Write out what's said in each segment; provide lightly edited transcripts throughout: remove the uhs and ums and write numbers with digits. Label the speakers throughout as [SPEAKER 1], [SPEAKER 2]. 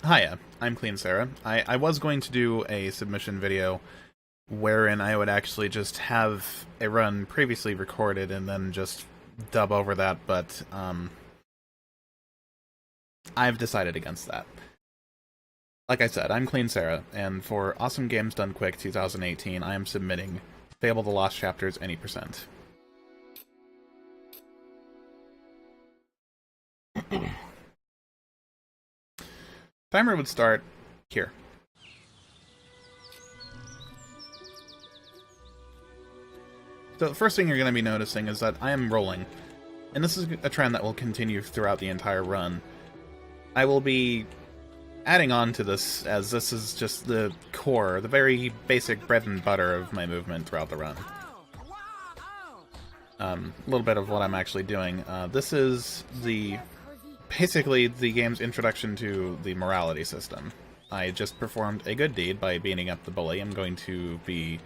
[SPEAKER 1] Hiya, I'm Clean Sarah. I was going to do a submission video wherein I would actually just have a run previously recorded and then just dub over that, but I've decided against that. Like I said, I'm Clean Sarah, and for Awesome Games Done Quick 2018, I am submitting Fable the Lost Chapters any percent. Timer would start here. So the first thing you're going to be noticing is that I am rolling, and this is a trend that will continue throughout the entire run. I will be adding on to this, as this is just the core, the very basic bread and butter of my movement throughout the run. A little bit of what I'm actually doing. This is basically the game's introduction to the morality system. I just performed a good deed by beating up the bully. I'm going to be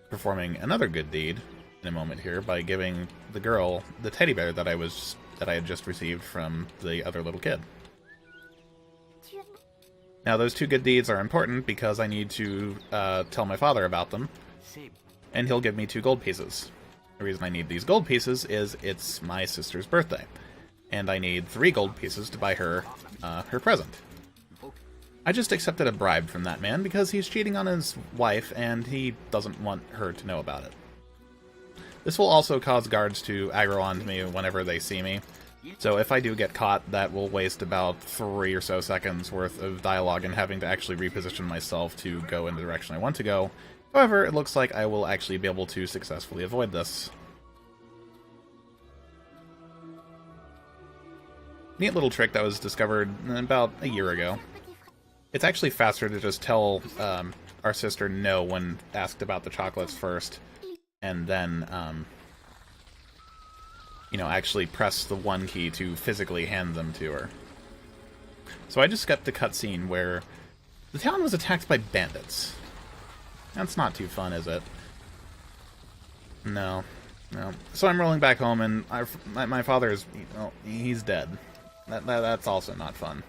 [SPEAKER 1] performing another good deed in a moment here by giving the girl the teddy bear that I had just received from the other little kid. Now, those two good deeds are important because I need to tell my father about them, and he'll give me 2 gold pieces. The reason I need these gold pieces is it's my sister's birthday, and I need 3 gold pieces to buy her her present. I just accepted a bribe from that man because he's cheating on his wife, and he doesn't want her to know about it. This will also cause guards to aggro onto me whenever they see me. So if I do get caught, that will waste about 3 or so seconds worth of dialogue and having to actually reposition myself to go in the direction I want to go. However, it looks like I will actually be able to successfully avoid this. Neat little trick that was discovered about a year ago. It's actually faster to just tell our sister no when asked about the chocolates first, and then you know, actually press the 1 key to physically hand them to her. So I just skipped the cutscene where the town was attacked by bandits. That's not too fun, is it? No. So I'm rolling back home, and my father is, well, he's dead. That's also not fun.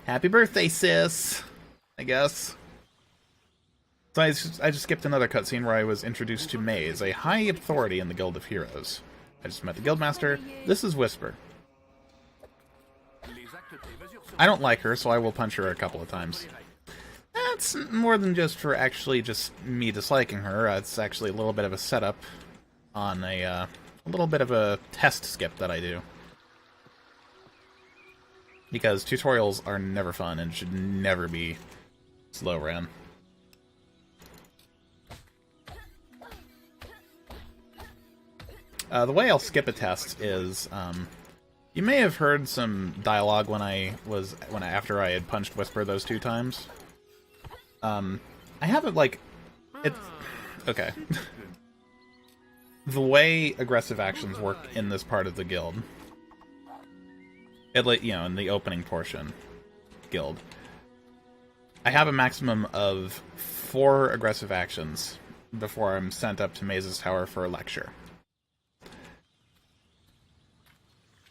[SPEAKER 1] Happy birthday, sis! I guess. So I just skipped another cutscene where I was introduced to Maze, a high authority in the Guild of Heroes. I just met the Guildmaster. This is Whisper. I don't like her, so I will punch her a couple of times. That's more than just for actually just me disliking her. It's actually a little bit of a setup on a little bit of a test skip that I do. Because tutorials are never fun and should never be slow ran. The way I'll skip a test is, you may have heard some dialogue after I had punched Whisper those 2 times. I haven't, like, okay. The way aggressive actions work in this part of the guild, you know, in the opening portion guild, I have a maximum of 4 aggressive actions before I'm sent up to Maze's Tower for a lecture.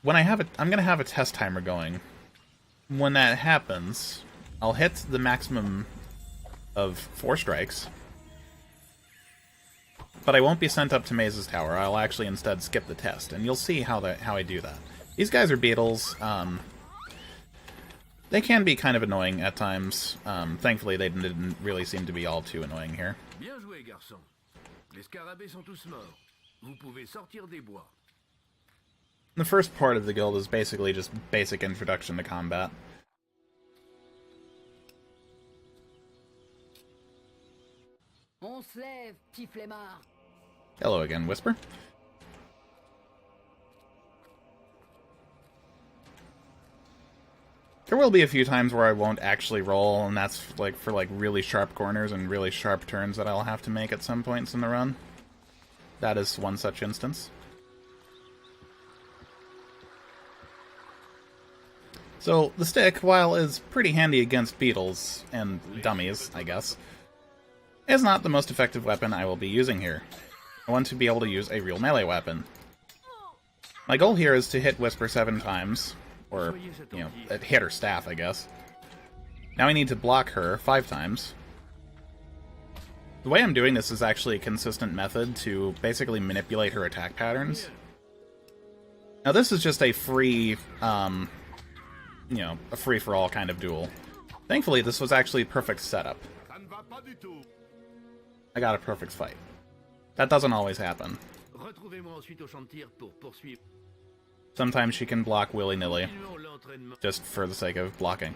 [SPEAKER 1] When I'm going to have a test timer going. When that happens, I'll hit the maximum of 4 strikes, but I won't be sent up to Maze's Tower. I'll actually instead skip the test, and you'll see how I do that. These guys are beetles. They can be kind of annoying at times. Thankfully, they didn't really seem to be all too annoying here. Bien joué, garçon. Les scarabées sont tous morts. Vous pouvez sortir des bois. The first part of the guild is basically just basic introduction to combat. Hello again, Whisper. There will be a few times where I won't actually roll, and that's like for really sharp corners and really sharp turns that I'll have to make at some points in the run. That is one such instance. So, the stick, while is pretty handy against beetles and dummies, I guess, is not the most effective weapon I will be using here. I want to be able to use a real melee weapon. My goal here is to hit Whisper 7 times, Or, you know, hit her staff, I guess. Now I need to block her 5 times. The way I'm doing this is actually a consistent method to basically manipulate her attack patterns. Now this is just a free, you know, a free-for-all kind of duel. Thankfully, this was actually a perfect setup. I got a perfect fight. That doesn't always happen. Sometimes she can block willy-nilly, just for the sake of blocking.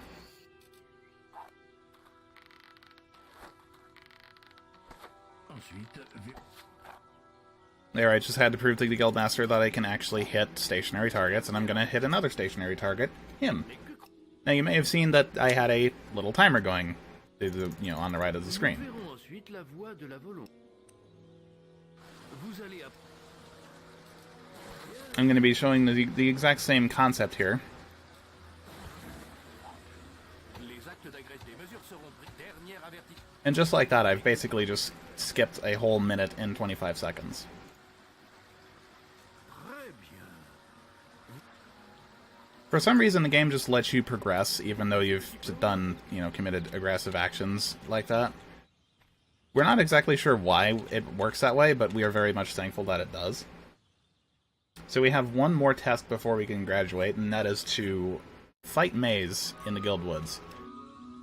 [SPEAKER 1] There, I just had to prove to the Guildmaster that I can actually hit stationary targets, and I'm gonna hit another stationary target, him. Now, you may have seen that I had a little timer going, through the, you know, on the right of the screen. I'm going to be showing the exact same concept here. And just like that, I've basically just skipped a whole minute and 25 seconds. For some reason, the game just lets you progress, even though you've done, you know, committed aggressive actions like that. We're not exactly sure why it works that way, but we are very much thankful that it does. So we have one more test before we can graduate, and that is to fight Maze in the Guild Woods.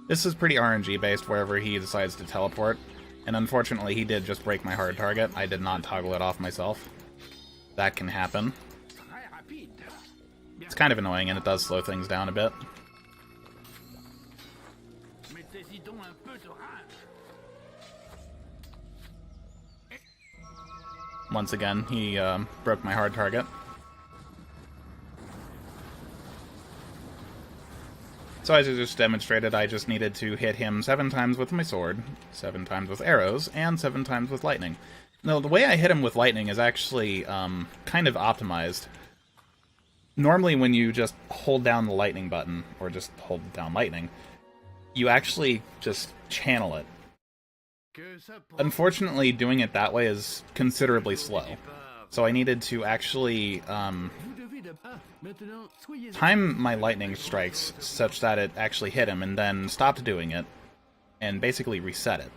[SPEAKER 1] This is pretty RNG-based wherever he decides to teleport, and unfortunately he did just break my hard target. I did not toggle it off myself. That can happen. It's kind of annoying, and it does slow things down a bit. Once again, he broke my hard target. So as I just demonstrated, I just needed to hit him 7 times with my sword, 7 times with arrows, and 7 times with lightning. Now, the way I hit him with lightning is actually kind of optimized. Normally when you just hold down the lightning button, or just hold down lightning, you actually just channel it. Unfortunately, doing it that way is considerably slow. So I needed to actually time my lightning strikes such that it actually hit him, and then stopped doing it, and basically reset it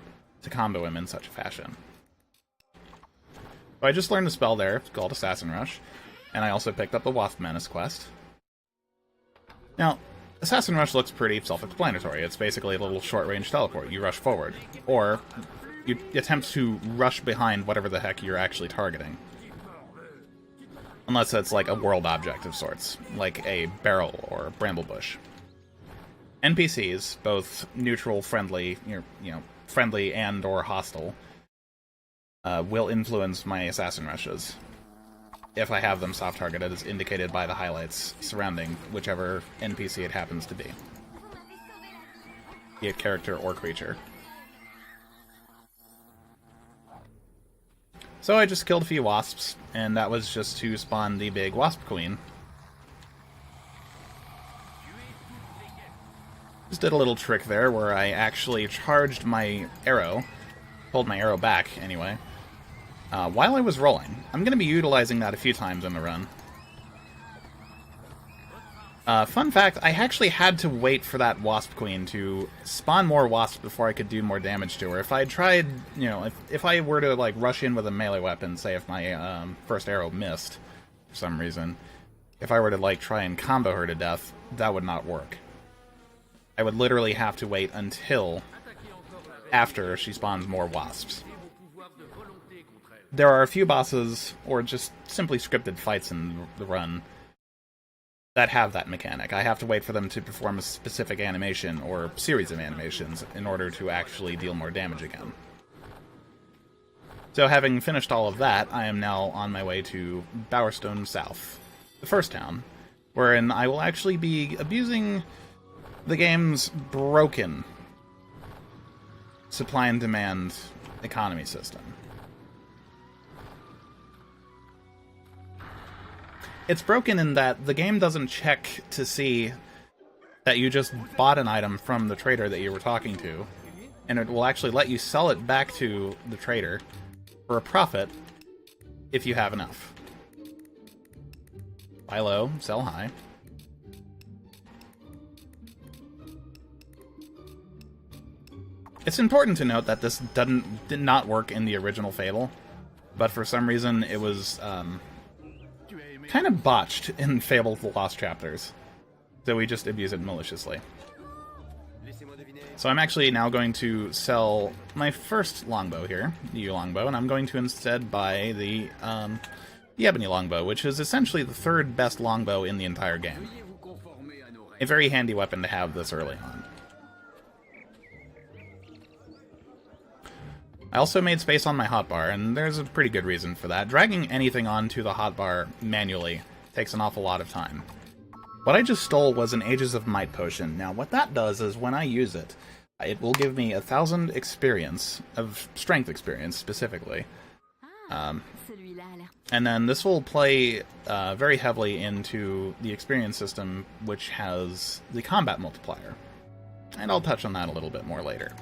[SPEAKER 1] to combo him in such a fashion. So I just learned a spell there, it's called Assassin Rush, and I also picked up a Wasp Menace quest. Now, Assassin Rush looks pretty self-explanatory. It's basically a little short-range teleport. You rush forward, or you attempt to rush behind whatever the heck you're actually targeting. Unless it's like a world object of sorts, like a barrel or a bramble bush. NPCs, both neutral, friendly, you know, friendly and or hostile, will influence my assassin rushes. If I have them soft targeted, as indicated by the highlights surrounding whichever NPC it happens to be. Be it character or creature. So I just killed a few wasps, and that was just to spawn the big wasp queen. Just did a little trick there where I actually charged my arrow, pulled my arrow back anyway, while I was rolling. I'm going to be utilizing that a few times in the run. Fun fact, I actually had to wait for that Wasp Queen to spawn more wasps before I could do more damage to her. If I had tried, you know, if I were to, like, rush in with a melee weapon, say if my first arrow missed for some reason, if I were to, like, try and combo her to death, that would not work. I would literally have to wait until after she spawns more wasps. There are a few bosses, or just simply scripted fights in the run, that have that mechanic. I have to wait for them to perform a specific animation or series of animations in order to actually deal more damage again. So having finished all of that, I am now on my way to Bowerstone South, the first town, wherein I will actually be abusing the game's broken supply and demand economy system. It's broken in that the game doesn't check to see that you just bought an item from the trader that you were talking to, and it will actually let you sell it back to the trader for a profit if you have enough. Buy low, sell high. It's important to note that this did not work in the original Fable, but for some reason it was kind of botched in Fable The Lost Chapters, so we just abuse it maliciously. So I'm actually now going to sell my first longbow here, the yew longbow, and I'm going to instead buy the ebony longbow, which is essentially the third best longbow in the entire game. A very handy weapon to have this early on. I also made space on my hotbar, and there's a pretty good reason for that. Dragging anything onto the hotbar manually takes an awful lot of time. What I just stole was an Ages of Might potion. Now, what that does is when I use it, it will give me 1,000 experience, of strength experience specifically. And then this will play very heavily into the experience system, which has the combat multiplier. And I'll touch on that a little bit more later.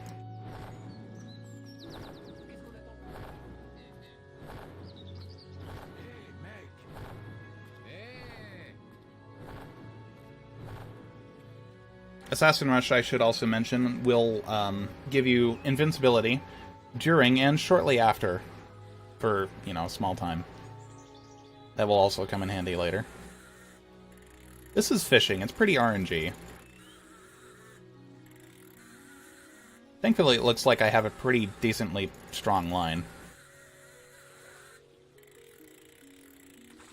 [SPEAKER 1] Assassin Rush, I should also mention, will give you invincibility during and shortly after for, you know, a small time. That will also come in handy later. This is fishing. It's pretty RNG. Thankfully, it looks like I have a pretty decently strong line.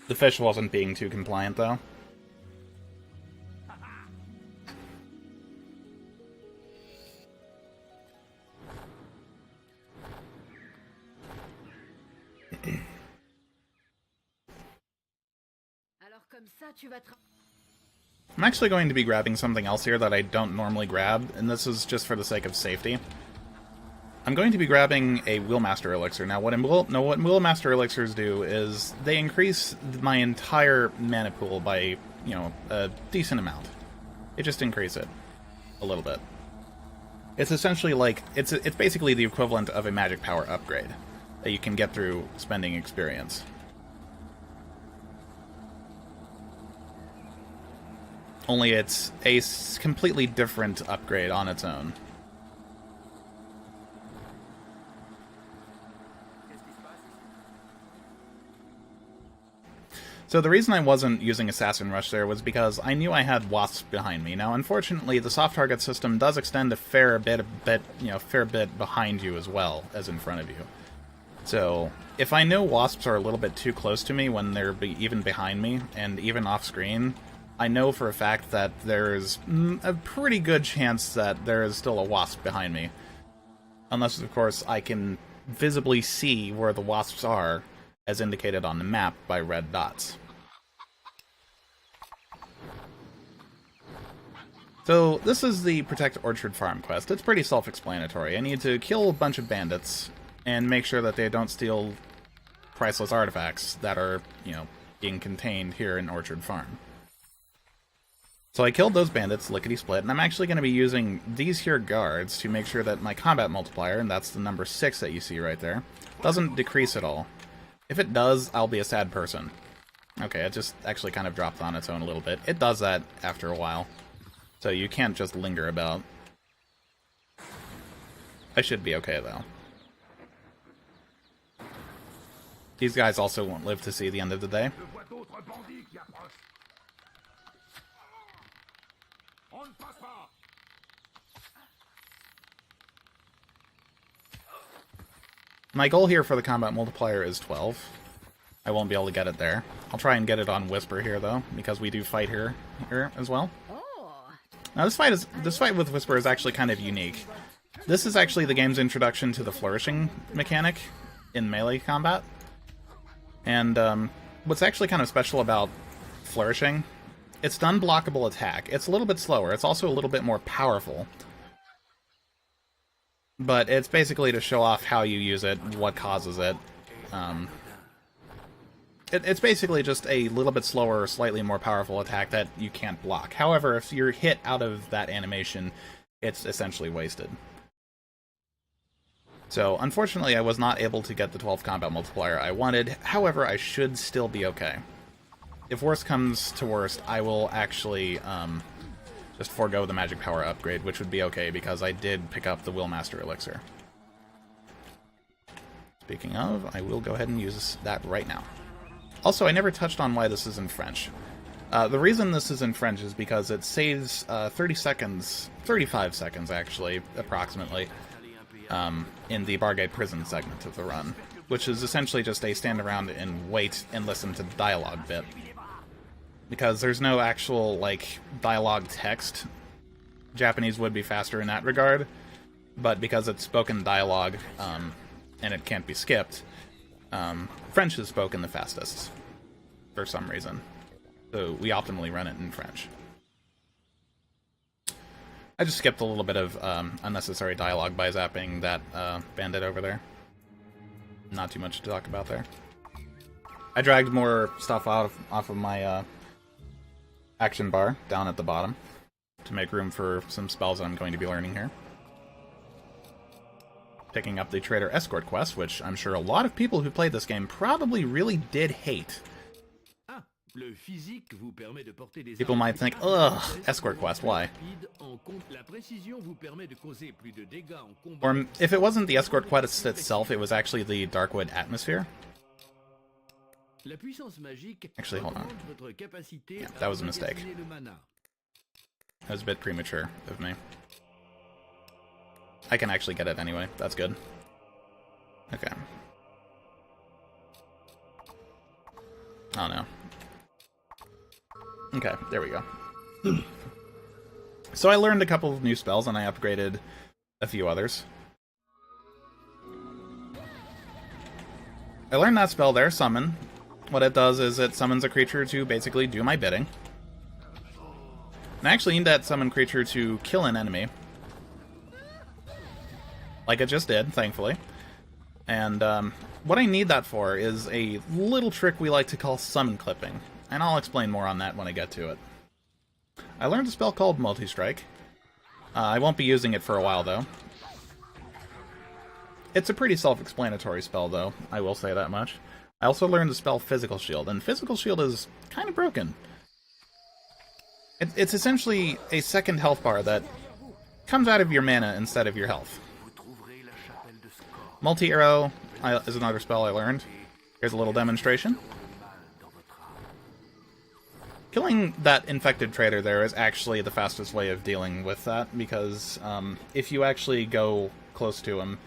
[SPEAKER 1] The fish wasn't being too compliant, though. I'm actually going to be grabbing something else here that I don't normally grab, and this is just for the sake of safety. I'm going to be grabbing a Wheelmaster Elixir. Now, what Wheelmaster Elixirs do is they increase my entire mana pool by, you know, a decent amount. They just increase it a little bit. It's essentially like, it's basically the equivalent of a magic power upgrade that you can get through spending experience. Only it's a completely different upgrade on its own. So the reason I wasn't using Assassin Rush there was because I knew I had wasps behind me. Now, unfortunately, the soft target system does extend a fair bit behind you as well as in front of you. So if I know wasps are a little bit too close to me when they're even behind me and even off screen, I know for a fact that there's a pretty good chance that there is still a wasp behind me. Unless, of course, I can visibly see where the wasps are, as indicated on the map by red dots. So, this is the Protect Orchard Farm quest. It's pretty self-explanatory. I need to kill a bunch of bandits and make sure that they don't steal priceless artifacts that are, you know, being contained here in Orchard Farm. So I killed those bandits, lickety-split, and I'm actually going to be using these here guards to make sure that my combat multiplier, and that's the number 6 that you see right there, doesn't decrease at all. If it does, I'll be a sad person. Okay, it just actually kind of dropped on its own a little bit. It does that after a while, so you can't just linger about. I should be okay, though. These guys also won't live to see the end of the day. My goal here for the combat multiplier is 12. I won't be able to get it there. I'll try and get it on Whisper here, though, because we do fight here as well. Now, this fight with Whisper is actually kind of unique. This is actually the game's introduction to the flourishing mechanic in melee combat. And what's actually kind of special about flourishing, it's an unblockable attack. It's a little bit slower. It's also a little bit more powerful. But it's basically to show off how you use it, what causes it. It's basically just a little bit slower, slightly more powerful attack that you can't block. However, if you're hit out of that animation, it's essentially wasted. So, unfortunately, I was not able to get the 12 combat multiplier I wanted. However, I should still be okay. If worst comes to worst, I will actually just forego the magic power upgrade, which would be okay because I did pick up the Willmaster elixir. Speaking of, I will go ahead and use that right now. Also, I never touched on why this is in French. The reason this is in French is because it saves 30 seconds, 35 seconds actually, approximately, in the Bargate Prison segment of the run, which is essentially just a stand around and wait and listen to the dialogue bit. Because there's no actual, like, dialogue text. Japanese would be faster in that regard, but because it's spoken dialogue, and it can't be skipped, French is spoken the fastest, for some reason. So we optimally run it in French. I just skipped a little bit of unnecessary dialogue by zapping that bandit over there. Not too much to talk about there. I dragged more stuff off of my action bar down at the bottom to make room for some spells that I'm going to be learning here. Picking up the Trader Escort quest, which I'm sure a lot of people who played this game probably really did hate. People might think, ugh, escort quest, why? Or if it wasn't the escort quest itself, it was actually the Darkwood atmosphere. Actually, hold on. Yeah, that was a mistake. That was a bit premature of me. I can actually get it anyway. That's good. Okay. Oh no. Okay, there we go. So I learned a couple of new spells, and I upgraded a few others. I learned that spell there, Summon. What it does is it summons a creature to basically do my bidding. And I actually need that summon creature to kill an enemy. Like it just did, thankfully. And what I need that for is a little trick we like to call summon clipping. And I'll explain more on that when I get to it. I learned a spell called Multi-Strike. I won't be using it for a while, though. It's a pretty self-explanatory spell, though. I will say that much. I also learned the spell Physical Shield, and Physical Shield is kind of broken. It's essentially a second health bar that comes out of your mana instead of your health. Multi-Arrow is another spell I learned. Here's a little demonstration. Killing that infected trader there is actually the fastest way of dealing with that, because if you actually go close to him,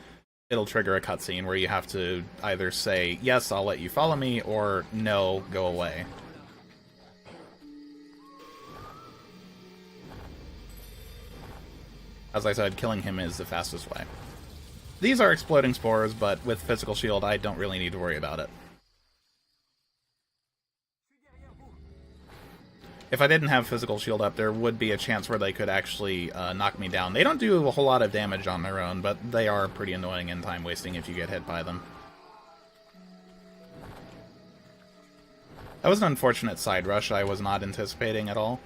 [SPEAKER 1] it'll trigger a cutscene where you have to either say, yes, I'll let you follow me, or no, go away. As I said, killing him is the fastest way. These are exploding spores, but with Physical Shield, I don't really need to worry about it. If I didn't have Physical Shield up, there would be a chance where they could actually knock me down. They don't do a whole lot of damage on their own, but they are pretty annoying and time-wasting if you get hit by them. That was an unfortunate side rush I was not anticipating at all.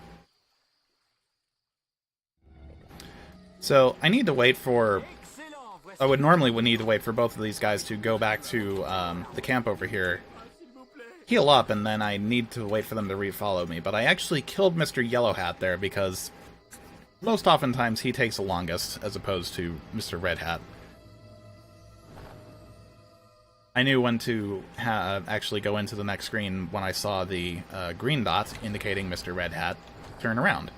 [SPEAKER 1] So, I need to wait for... I would normally need to wait for both of these guys to go back to the camp over here, heal up, and then I need to wait for them to re-follow me. But I actually killed Mr. Yellow Hat there because most oftentimes he takes the longest, as opposed to Mr. Red Hat. I knew when to actually go into the next screen when I saw the green dot indicating Mr. Red Hat turn around.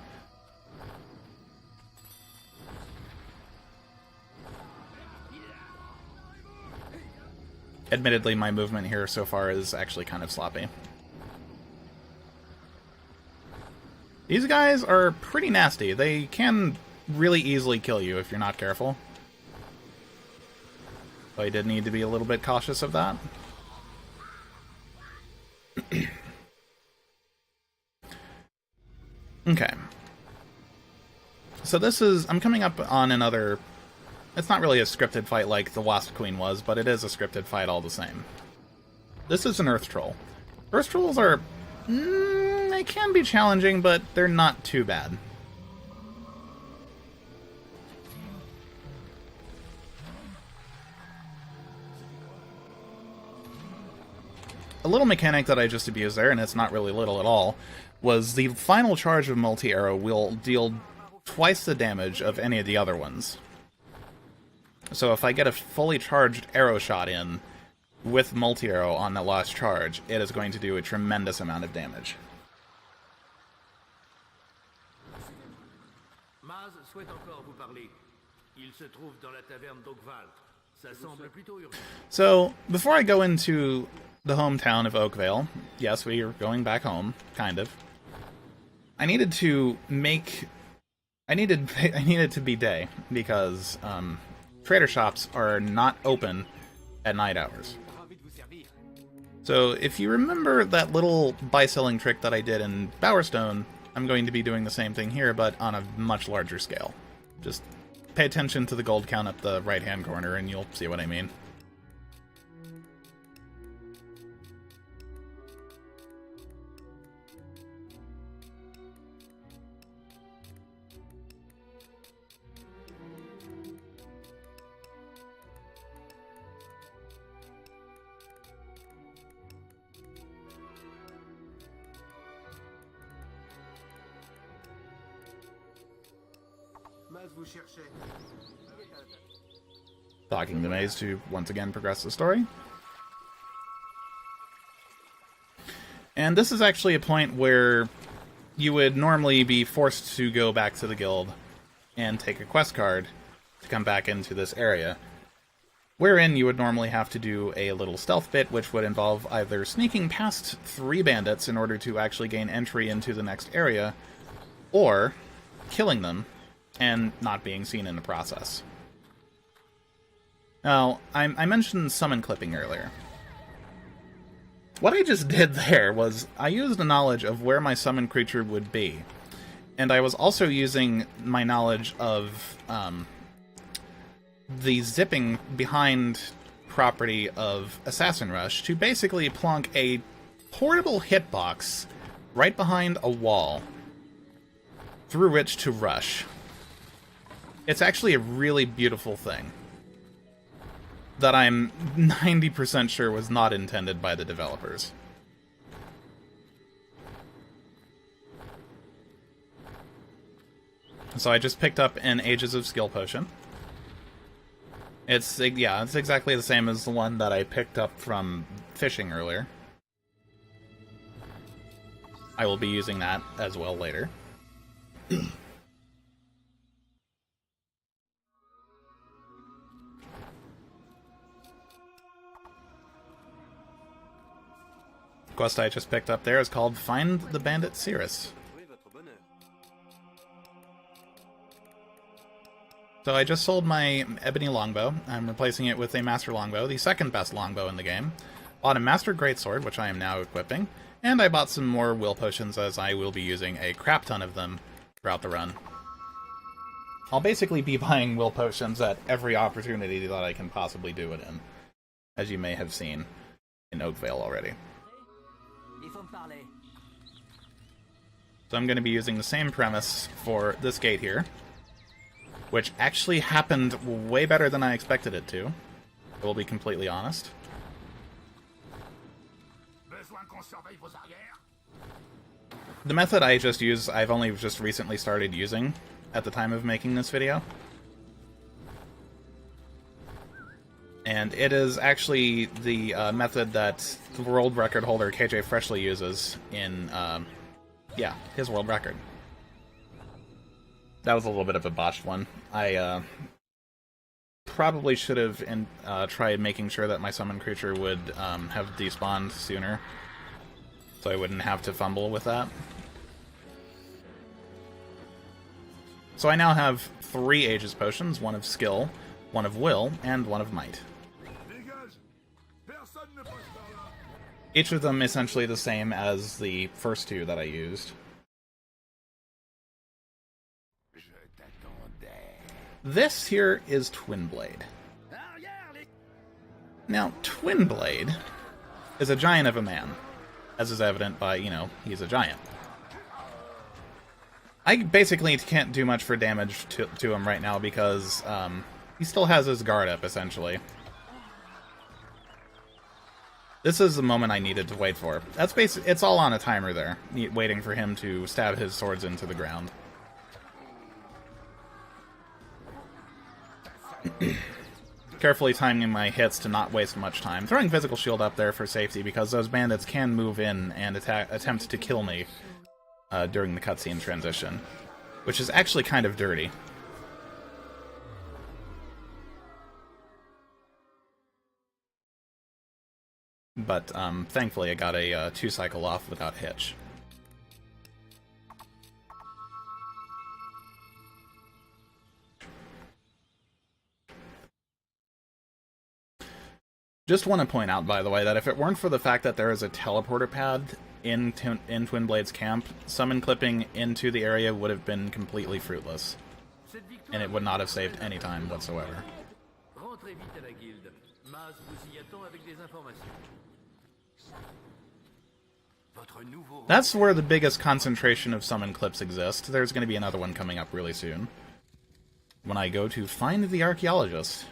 [SPEAKER 1] Admittedly, my movement here so far is actually kind of sloppy. These guys are pretty nasty. They can really easily kill you if you're not careful. So I did need to be a little bit cautious of that. Okay. So this is... I'm coming up on another... It's not really a scripted fight like the Wasp Queen was, but it is a scripted fight all the same. This is an Earth Troll. Earth Trolls are... they can be challenging, but they're not too bad. A little mechanic that I just abused there, and it's not really little at all, was the final charge of Multi-Arrow will deal twice the damage of any of the other ones. So if I get a fully charged arrow shot in with multi-arrow on the last charge, it is going to do a tremendous amount of damage.
[SPEAKER 2] Maz souhaite encore vous parler. Il se trouve dans la taverne d'Oakvale. Ça semble plutôt urgent.
[SPEAKER 1] So, before I go into the hometown of Oakvale, yes, we are going back home, kind of. I needed to make... I needed to be day, because trader shops are not open at night hours. So, if you remember that little buy-selling trick that I did in Bowerstone, I'm going to be doing the same thing here, but on a much larger scale. Just pay attention to the gold count up the right-hand corner, and you'll see what I mean. Talking the maze to once again progress the story. And this is actually a point where you would normally be forced to go back to the guild and take a quest card to come back into this area, wherein you would normally have to do a little stealth bit, which would involve either sneaking past 3 bandits in order to actually gain entry into the next area, or killing them and not being seen in the process. Now, I mentioned summon clipping earlier. What I just did there was I used a knowledge of where my summon creature would be, and I was also using my knowledge of the zipping behind property of Assassin Rush to basically plonk a portable hitbox right behind a wall through which to rush. It's actually a really beautiful thing that I'm 90% sure was not intended by the developers. So I just picked up an Ages of Skill potion. It's exactly the same as the one that I picked up from fishing earlier. I will be using that as well later. Quest I just picked up there is called Find the Bandit Cirrus. So I just sold my ebony longbow. I'm replacing it with a master longbow, the second best longbow in the game. Bought a master greatsword, which I am now equipping, and I bought some more will potions, as I will be using a crap ton of them throughout the run. I'll basically be buying will potions at every opportunity that I can possibly do it in, as you may have seen in Oakvale already. So I'm going to be using the same premise for this gate here, which actually happened way better than I expected it to. I will be completely honest. The method I just used, I've only just recently started using at the time of making this video. And it is actually the method that the world record holder KJ Freshly uses in, his world record. That was a little bit of a botched one. I probably should have tried making sure that my summon creature would have despawned sooner, so I wouldn't have to fumble with that. So I now have 3 Aegis potions, one of skill, one of will, and one of might. Each of them essentially the same as the first 2 that I used. This here is Twinblade. Now, Twinblade is a giant of a man, as is evident by, he's a giant. I basically can't do much for damage to him right now because he still has his guard up, essentially. This is the moment I needed to wait for. It's all on a timer there, waiting for him to stab his swords into the ground. Carefully timing my hits to not waste much time. Throwing Physical Shield up there for safety, because those bandits can move in and attempt to kill me during the cutscene transition, which is actually kind of dirty. But thankfully I got a 2-cycle off without hitch. Just want to point out, by the way, that if it weren't for the fact that there is a teleporter pad in Twin Blade's camp, summon clipping into the area would have been completely fruitless. And it would not have saved any time whatsoever. That's where the biggest concentration of summon clips exist. There's going to be another one coming up really soon, when I go to find the archaeologist.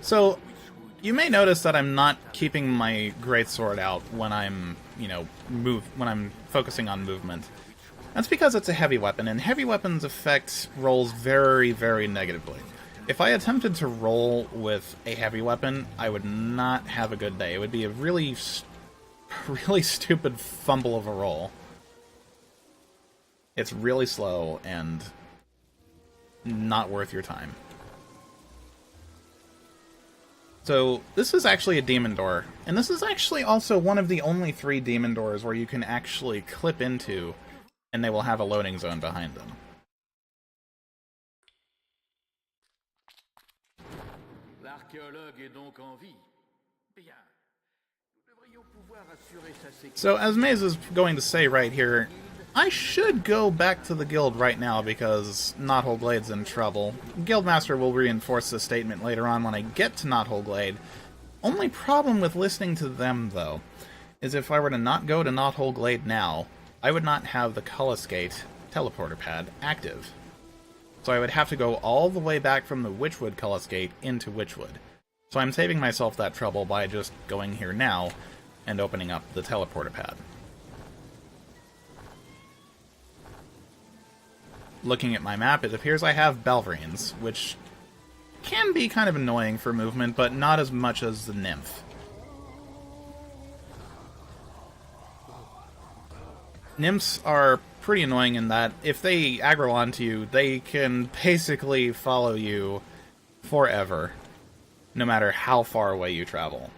[SPEAKER 1] So, you may notice that I'm not keeping my greatsword out when I'm, when I'm focusing on movement. That's because it's a heavy weapon, and heavy weapons affect rolls very, very negatively. If I attempted to roll with a heavy weapon, I would not have a good day. It would be a really stupid fumble of a roll. It's really slow and not worth your time. So, this is actually a demon door, and this is actually also one of the only 3 demon doors where you can actually clip into, and they will have a loading zone behind them. So, as Maze is going to say right here, I should go back to the guild right now because Knothole Glade's in trouble. Guildmaster will reinforce this statement later on when I get to Knothole Glade. Only problem with listening to them, though, is if I were to not go to Knothole Glade now, I would not have the Cullis Gate teleporter pad active. So I would have to go all the way back from the Witchwood Cullis Gate into Witchwood. So I'm saving myself that trouble by just going here now and opening up the teleporter pad. Looking at my map, it appears I have Balverines, which can be kind of annoying for movement, but not as much as the Nymph. Nymphs are pretty annoying in that if they aggro onto you, they can basically follow you forever, no matter how far away you travel.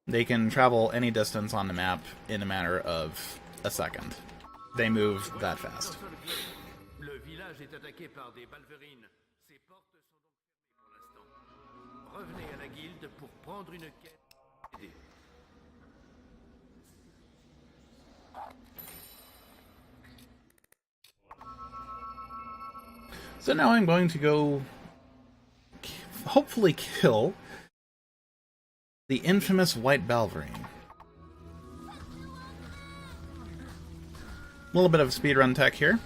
[SPEAKER 1] They can travel any distance on the map in a matter of a second. They move that fast. So now I'm going to go hopefully kill the infamous White Balverine. A little bit of speedrun tech here.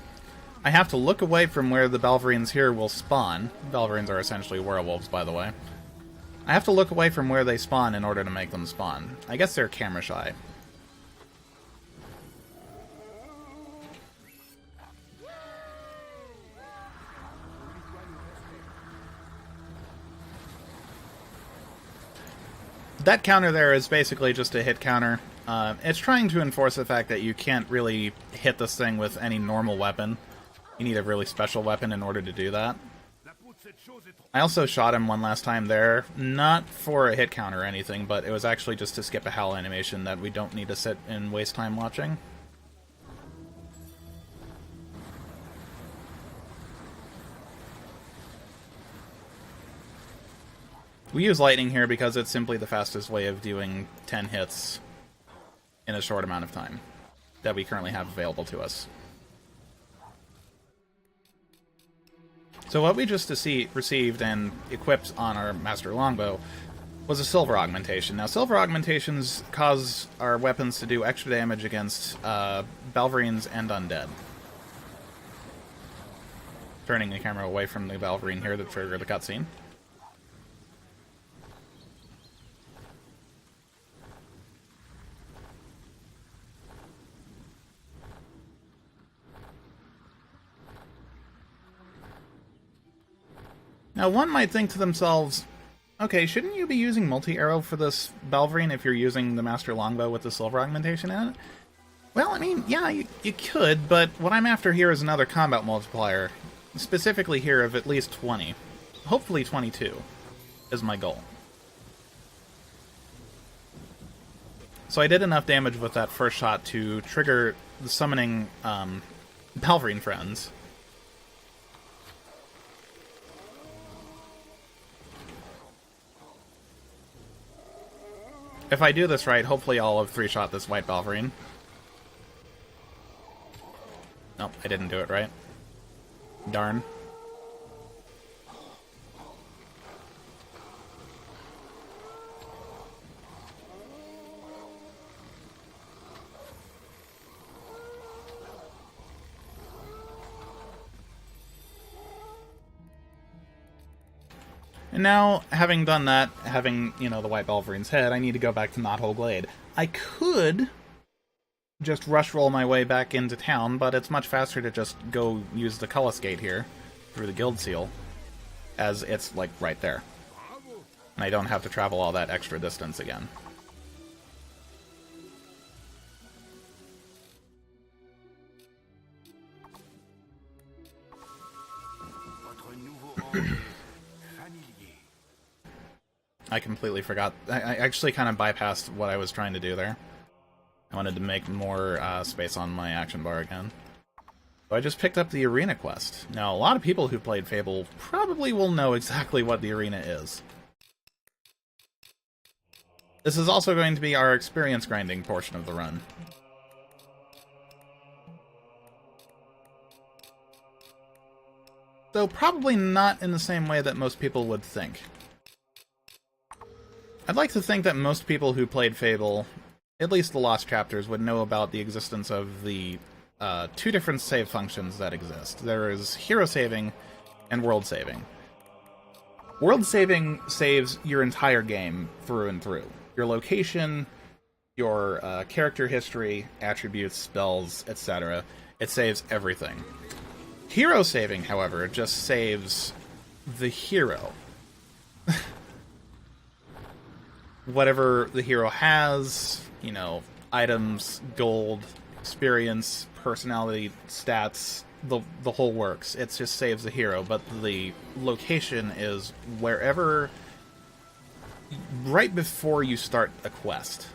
[SPEAKER 1] I have to look away from where the Balverines here will spawn. Balverines are essentially werewolves, by the way. I have to look away from where they spawn in order to make them spawn. I guess they're camera shy. That counter there is basically just a hit counter. It's trying to enforce the fact that you can't really hit this thing with any normal weapon. You need a really special weapon in order to do that. I also shot him one last time there, not for a hit counter or anything, but it was actually just to skip a howl animation that we don't need to sit and waste time watching. We use lightning here because it's simply the fastest way of doing 10 hits in a short amount of time that we currently have available to us. So what we just received and equipped on our Master Longbow was a silver augmentation. Now, silver augmentations cause our weapons to do extra damage against Balverines and undead. turning the camera away from the Balverine here to trigger the cutscene. Now, one might think to themselves, okay, shouldn't you be using multi-arrow for this Balverine if you're using the Master Longbow with the silver augmentation in it? Well, I mean, yeah, you could, but what I'm after here is another combat multiplier. Specifically here of at least 20. Hopefully 22 is my goal. So I did enough damage with that first shot to trigger the summoning Balverine friends. If I do this right, hopefully I'll have three-shot this white Balverine. Nope, I didn't do it right. Darn. And now, having done that, having, you know, the white Balverine's head, I need to go back to Knothole Glade. I could just rush roll my way back into town, but it's much faster to just go use the Cullis Gate here, through the Guild Seal, as it's, like, right there. And I don't have to travel all that extra distance again. I completely forgot. I actually kind of bypassed what I was trying to do there. I wanted to make more space on my action bar again. So I just picked up the arena quest. Now, a lot of people who played Fable probably will know exactly what the arena is. This is also going to be our experience grinding portion of the run. Though probably not in the same way that most people would think. I'd like to think that most people who played Fable, at least the Lost Chapters, would know about the existence of the two different save functions that exist. There is hero saving and world saving. World saving saves your entire game through and through. Your location, your character history, attributes, spells, etc. It saves everything. Hero saving, however, just saves the hero. Whatever the hero has, you know, items, gold, experience, personality, stats, the whole works. It just saves the hero, but the location is wherever, right before you start a quest.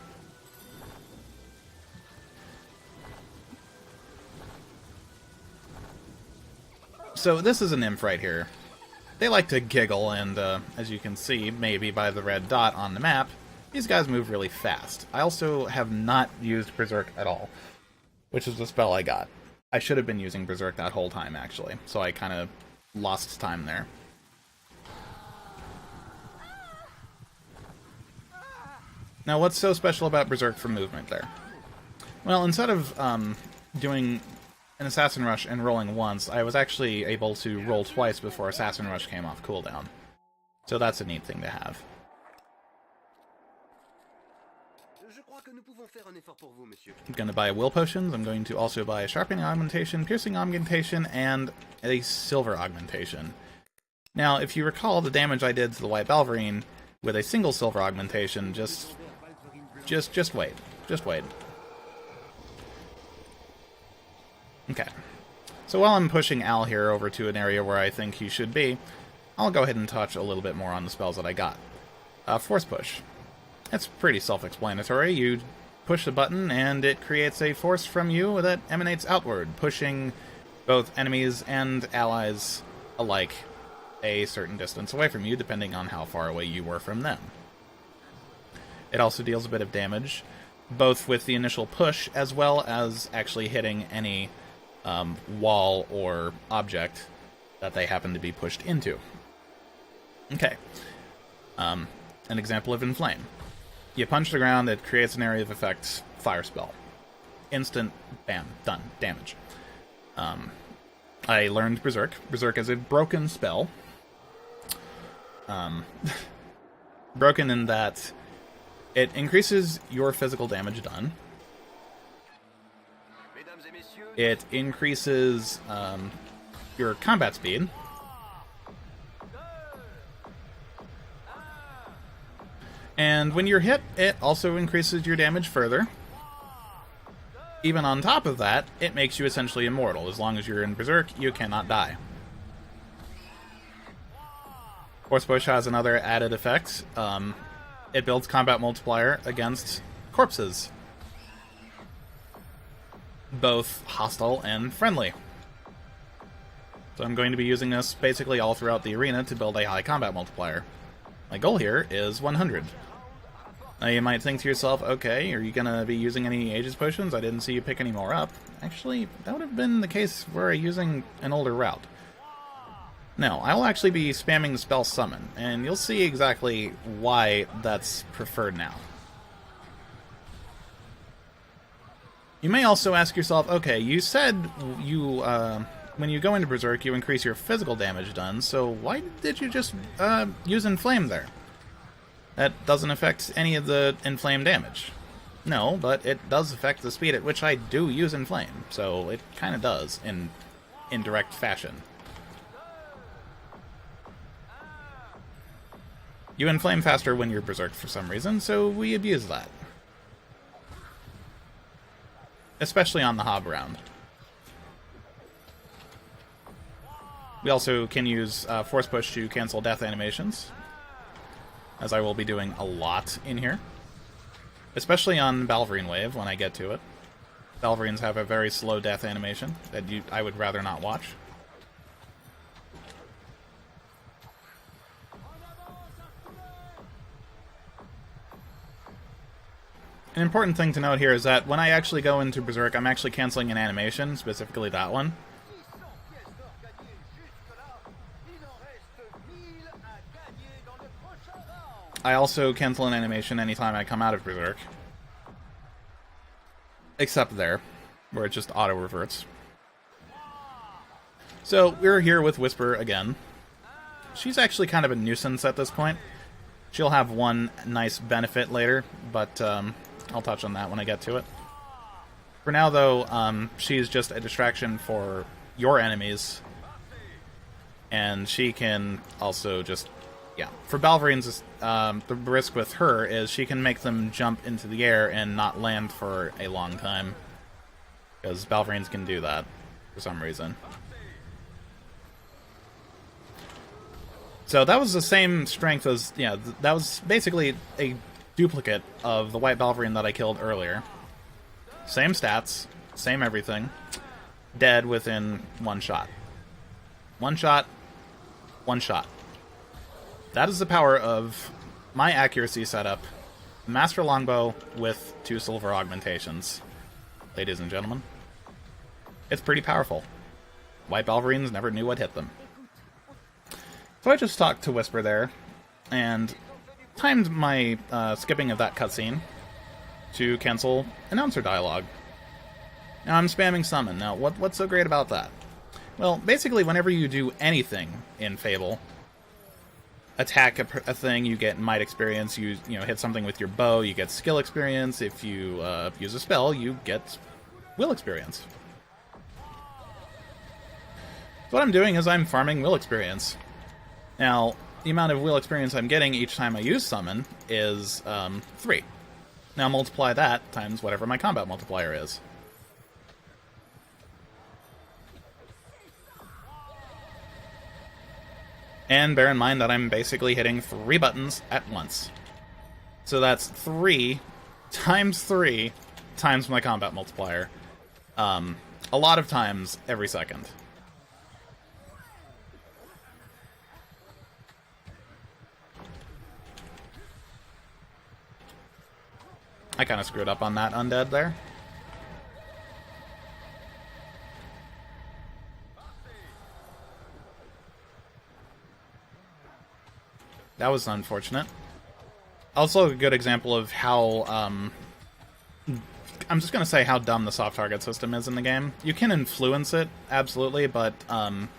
[SPEAKER 1] So this is a nymph right here. They like to giggle, and as you can see, maybe by the red dot on the map, these guys move really fast. I also have not used Berserk at all, which is the spell I got. I should have been using Berserk that whole time, actually, so I kind of lost time there. Now, what's so special about Berserk for movement there? Well, instead of doing an Assassin Rush and rolling once, I was actually able to roll twice before Assassin Rush came off cooldown. So that's a neat thing to have. I'm going to buy will potions, I'm going to also buy a sharpening augmentation, piercing augmentation, and a silver augmentation. Now, if you recall the damage I did to the white Balverine with a single silver augmentation, just wait. Just wait. Okay. So while I'm pushing Al here over to an area where I think he should be, I'll go ahead and touch a little bit more on the spells that I got. Force Push. It's pretty self-explanatory. You push the button and it creates a force from you that emanates outward, pushing both enemies and allies alike a certain distance away from you, depending on how far away you were from them. It also deals a bit of damage, both with the initial push as well as actually hitting any wall or object that they happen to be pushed into. Okay. An example of Inflame. You punch the ground, it creates an area of effect, fire spell. Instant, bam, done, damage. I learned Berserk. Berserk is a broken spell. Broken in that it increases your physical damage done. It increases your combat speed. And when you're hit, it also increases your damage further. Even on top of that, it makes you essentially immortal. As long as you're in Berserk, you cannot die. Force Push has another added effect. It builds combat multiplier against corpses. Both hostile and friendly. So I'm going to be using this basically all throughout the arena to build a high combat multiplier. My goal here is 100. Now you might think to yourself, okay, are you going to be using any Aegis potions? I didn't see you pick any more up. Actually, that would have been the case were I using an older route. No, I'll actually be spamming the spell Summon, and you'll see exactly why that's preferred now. You may also ask yourself, okay, you said you, when you go into Berserk, you increase your physical damage done, so why did you just use Inflame there? That doesn't affect any of the Inflame damage. No, but it does affect the speed at which I do use Inflame, so it kind of does, in indirect fashion. You Inflame faster when you're Berserked for some reason, so we abuse that. Especially on the Hob round. We also can use Force Push to cancel death animations, as I will be doing a lot in here. Especially on Balverine Wave, when I get to it. Balverines have a very slow death animation that I would rather not watch. An important thing to note here is that when I actually go into Berserk, I'm actually canceling an animation, specifically that one. I also cancel an animation anytime I come out of Berserk. Except there, where it just auto-reverts. So, we're here with Whisper again. She's actually kind of a nuisance at this point. She'll have one nice benefit later, but I'll touch on that when I get to it. For now, though, she's just a distraction for your enemies. And she can also just... Yeah, for Balverines, the risk with her is she can make them jump into the air and not land for a long time. Because Balverines can do that, for some reason. So that was the same strength as... Yeah, that was basically a duplicate of the white Balverine that I killed earlier. Same stats, same everything. Dead within one shot. One shot, one shot. That is the power of my accuracy setup. Master Longbow with 2 silver augmentations. Ladies and gentlemen. It's pretty powerful. White Balverines never knew what hit them. So I just talked to Whisper there, and timed my skipping of that cutscene to cancel announcer dialogue. Now I'm spamming Summon. Now, what's so great about that? Well, basically, whenever you do anything in Fable... attack a thing, you get might experience. You hit something with your bow, you get skill experience. If you use a spell, you get will experience. So what I'm doing is I'm farming will experience. Now, the amount of will experience I'm getting each time I use summon is 3. Now multiply that times whatever my combat multiplier is. And bear in mind that I'm basically hitting 3 buttons at once. So that's 3 times 3 times my combat multiplier. A lot of times every second. I kind of screwed up on that undead there. That was unfortunate. Also a good example of how I'm just gonna say how dumb the soft target system is in the game. You can influence it, absolutely, but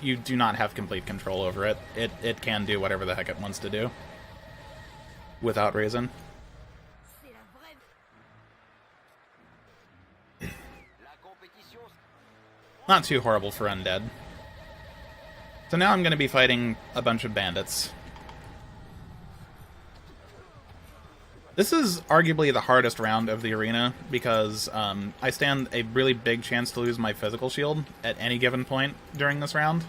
[SPEAKER 1] you do not have complete control over it. It can do whatever the heck it wants to do. Without reason. Not too horrible for undead. So now I'm going to be fighting a bunch of bandits. This is arguably the hardest round of the arena, because I stand a really big chance to lose my physical shield at any given point during this round.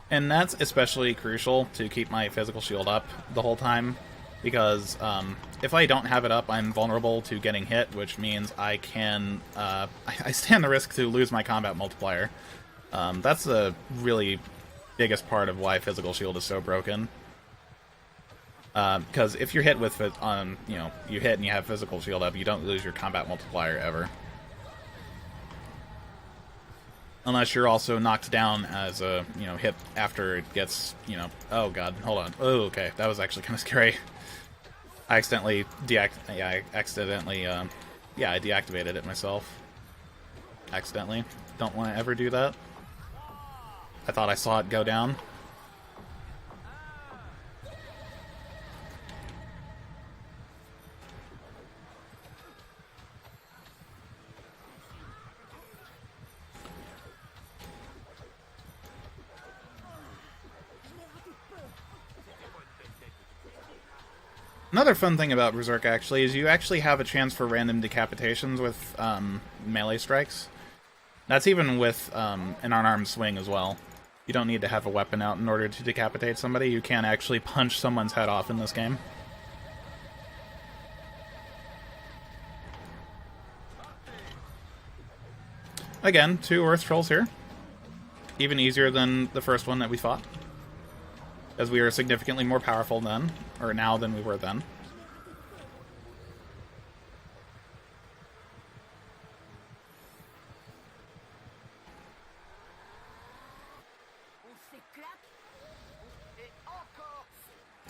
[SPEAKER 1] And that's especially crucial to keep my physical shield up the whole time, because if I don't have it up, I'm vulnerable to getting hit, which means I can... I stand the risk to lose my combat multiplier. That's the really biggest part of why physical shield is so broken. Because if you're hit with it on, you know, you hit and you have physical shield up, you don't lose your combat multiplier ever. Unless you're also knocked down as a, you know, hit after it gets, you know, oh god, hold on. Oh, okay, that was actually kind of scary. I accidentally I deactivated it myself. Accidentally. Don't want to ever do that. I thought I saw it go down. Another fun thing about Berserk, actually, is you actually have a chance for random decapitations with melee strikes. That's even with an unarmed swing as well. You don't need to have a weapon out in order to decapitate somebody. You can actually punch someone's head off in this game. Again, 2 Earth Trolls here. Even easier than the first one that we fought, as we are significantly more powerful then, or now, than we were then.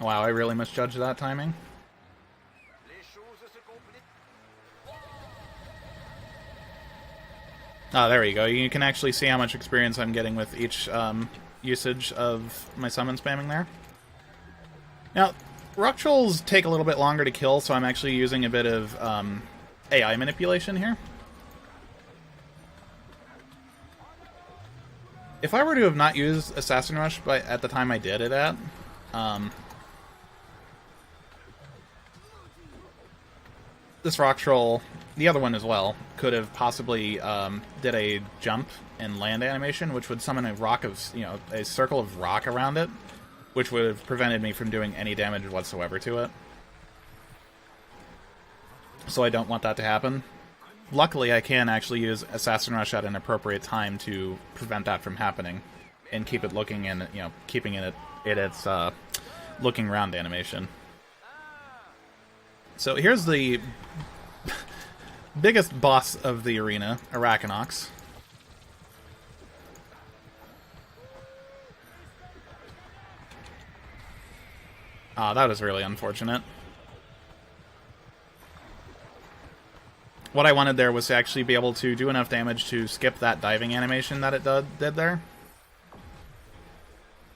[SPEAKER 1] Wow, I really misjudged that timing. Oh, there you go. You can actually see how much experience I'm getting with each usage of my summon spamming there. Now, rock trolls take a little bit longer to kill, so I'm actually using a bit of AI manipulation here. If I were to have not used Assassin Rush at the time I did it at, this rock troll, the other one as well, could have possibly did a jump and land animation, which would summon a rock of, you know, a circle of rock around it, which would have prevented me from doing any damage whatsoever to it. So I don't want that to happen. Luckily, I can actually use Assassin Rush at an appropriate time to prevent that from happening, and keep it looking in, you know, keeping it its looking round animation. So here's the biggest boss of the arena, Arachnox. Ah, that was really unfortunate. What I wanted there was to actually be able to do enough damage to skip that diving animation that it did there.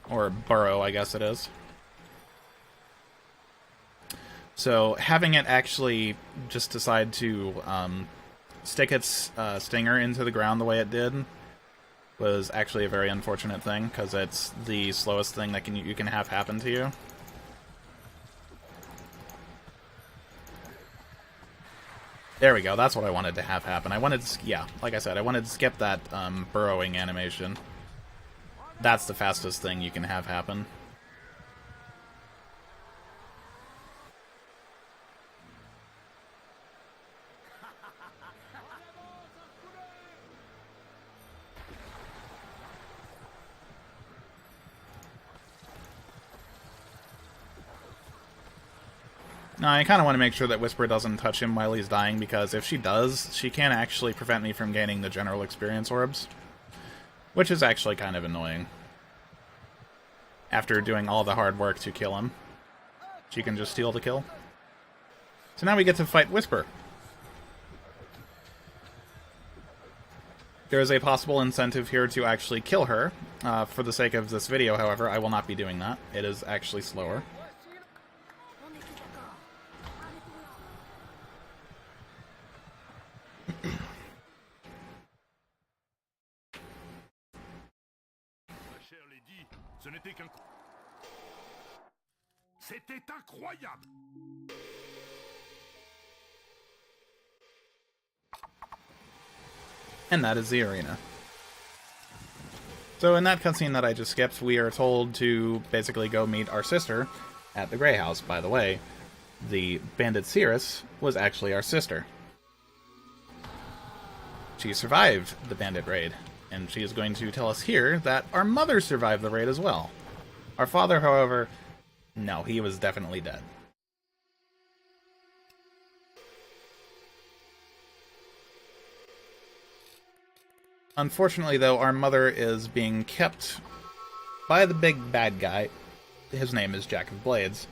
[SPEAKER 1] Or burrow, I guess it is. So having it actually just decide to stick its stinger into the ground the way it did was actually a very unfortunate thing, because it's the slowest thing that you can have happen to you. There we go, that's what I wanted to have happen. I wanted to, yeah, like I said, I wanted to skip that burrowing animation. That's the fastest thing you can have happen. Now, I kind of want to make sure that Whisper doesn't touch him while he's dying, because if she does, she can actually prevent me from gaining the general experience orbs. Which is actually kind of annoying. After doing all the hard work to kill him, she can just steal the kill. So now we get to fight Whisper. There is a possible incentive here to actually kill her. For the sake of this video, however, I will not be doing that. It is actually slower.
[SPEAKER 2] C'était incroyable.
[SPEAKER 1] And that is the arena. So in that cutscene that I just skipped, we are told to basically go meet our sister at the Grey House. By the way, the bandit Cirrus was actually our sister. She survived the bandit raid, and she is going to tell us here that our mother survived the raid as well. Our father, however, no, he was definitely dead. Unfortunately, though, our mother is being kept by the big bad guy, his name is Jack of Blades,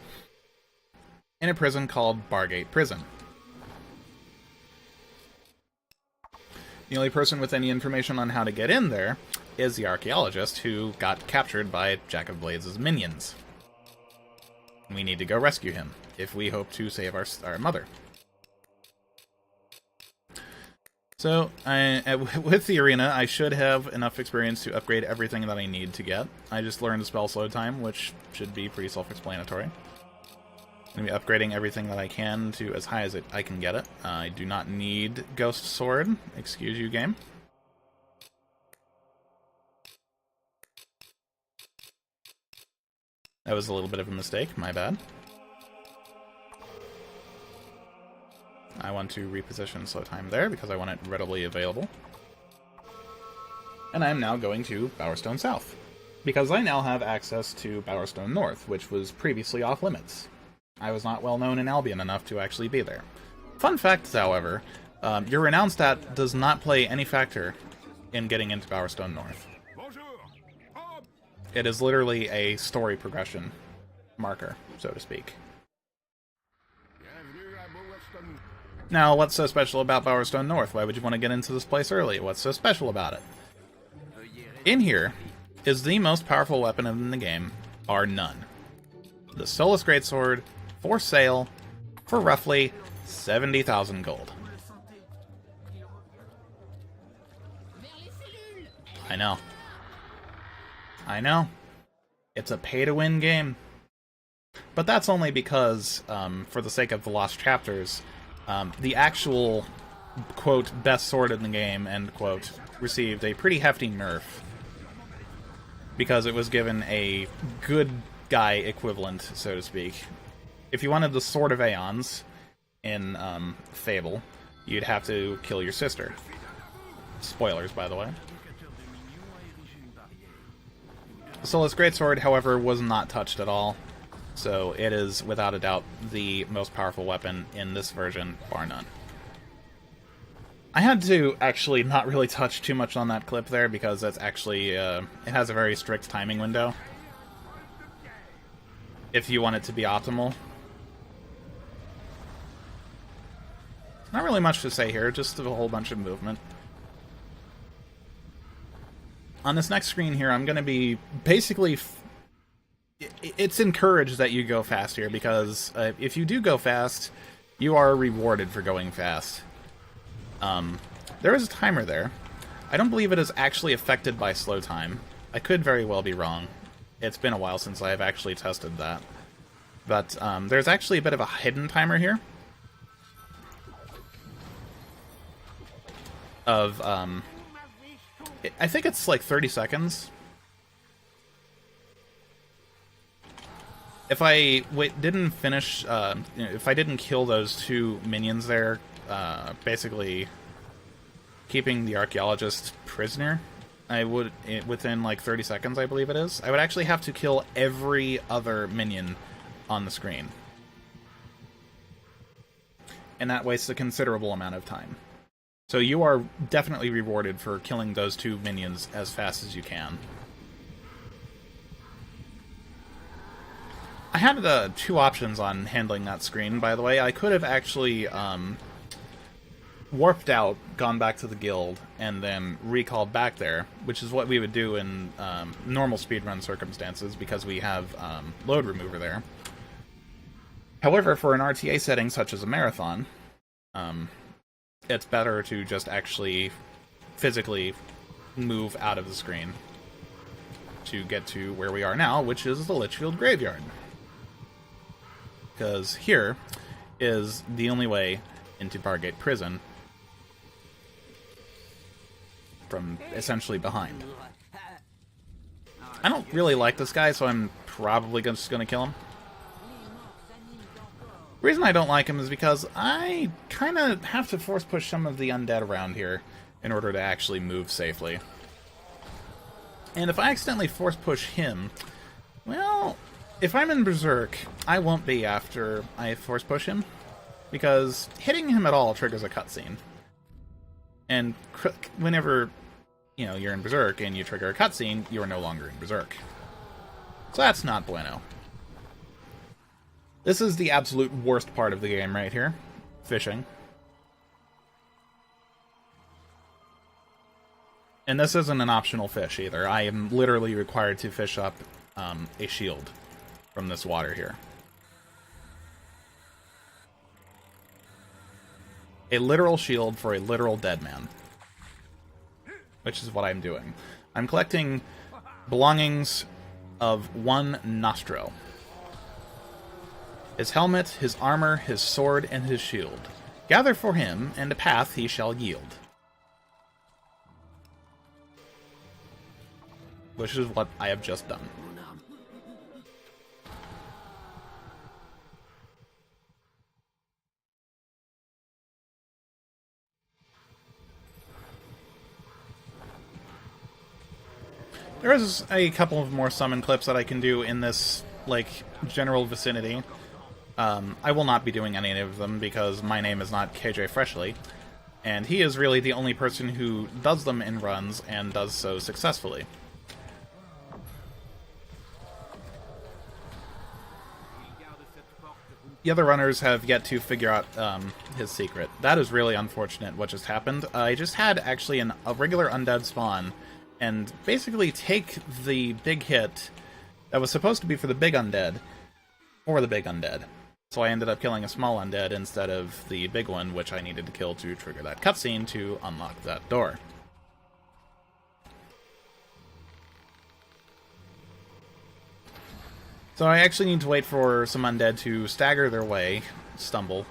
[SPEAKER 1] in a prison called Bargate Prison. The only person with any information on how to get in there is the archaeologist who got captured by Jack of Blades' minions. We need to go rescue him if we hope to save our mother. So, with the arena, I should have enough experience to upgrade everything that I need to get. I just learned a spell slow time, which should be pretty self-explanatory. I'm going to be upgrading everything that I can to as high as I can get it. I do not need Ghost Sword. Excuse you, game. That was a little bit of a mistake, my bad. I want to reposition slow time there because I want it readily available. And I am now going to Bowerstone South, because I now have access to Bowerstone North, which was previously off limits. I was not well known in Albion enough to actually be there. Fun fact, however, your renown stat does not play any factor in getting into Bowerstone North. It is literally a story progression marker, so to speak. Now, what's so special about Bowerstone North? Why would you want to get into this place early? What's so special about it? In here is the most powerful weapon in the game, bar none. The Solus Greatsword, for sale, for roughly 70,000 gold. I know. I know. It's a pay-to-win game. But that's only because, for the sake of the Lost Chapters, the actual, quote, best sword in the game, end quote, received a pretty hefty nerf. Because it was given a good guy equivalent, so to speak. If you wanted the Sword of Aeons in Fable, you'd have to kill your sister. Spoilers, by the way. The Solus Greatsword, however, was not touched at all. So it is, without a doubt, the most powerful weapon in this version, bar none. I had to actually not really touch too much on that clip there, because that's actually, it has a very strict timing window. If you want it to be optimal. Not really much to say here, just a whole bunch of movement. On this next screen here, I'm going to be basically... It's encouraged that you go fast here, because if you do go fast, you are rewarded for going fast. There is a timer there. I don't believe it is actually affected by slow time. I could very well be wrong. It's been a while since I have actually tested that. But there's actually a bit of a hidden timer here. Of, I think it's like 30 seconds. If I didn't finish, if I didn't kill those two minions there, basically keeping the archaeologist prisoner, I would, within like 30 seconds, I believe it is, I would actually have to kill every other minion on the screen. And that wastes a considerable amount of time. So you are definitely rewarded for killing those two minions as fast as you can. I had two options on handling that screen, by the way. I could have actually warped out, gone back to the guild, and then recalled back there, which is what we would do in normal speedrun circumstances because we have load remover there. However, for an RTA setting such as a marathon, it's better to just actually physically move out of the screen to get to where we are now, which is the Litchfield Graveyard. Because here is the only way into Bargate Prison from essentially behind. I don't really like this guy, so I'm probably just going to kill him. The reason I don't like him is because I kind of have to force push some of the undead around here in order to actually move safely. And if I accidentally force push him, well, if I'm in Berserk, I won't be after I force push him, because hitting him at all triggers a cutscene. And whenever, you know, you're in Berserk and you trigger a cutscene, you are no longer in Berserk. So that's not bueno. This is the absolute worst part of the game right here. Fishing. And this isn't an optional fish either. I am literally required to fish up a shield from this water here. A literal shield for a literal dead man. Which is what I'm doing. I'm collecting belongings of one Nostro. His helmet, his armor, his sword, and his shield. Gather for him, and a path he shall yield. Which is what I have just done. There is a couple of more summon clips that I can do in this, like, general vicinity. I will not be doing any of them because my name is not KJ Freshly, and he is really the only person who does them in runs and does so successfully. The other runners have yet to figure out his secret. That is really unfortunate what just happened. I just had actually a regular undead spawn and basically take the big hit that was supposed to be for the big undead for the big undead. So I ended up killing a small undead instead of the big one, which I needed to kill to trigger that cutscene to unlock that door. So I actually need to wait for some undead to stagger their way, stumble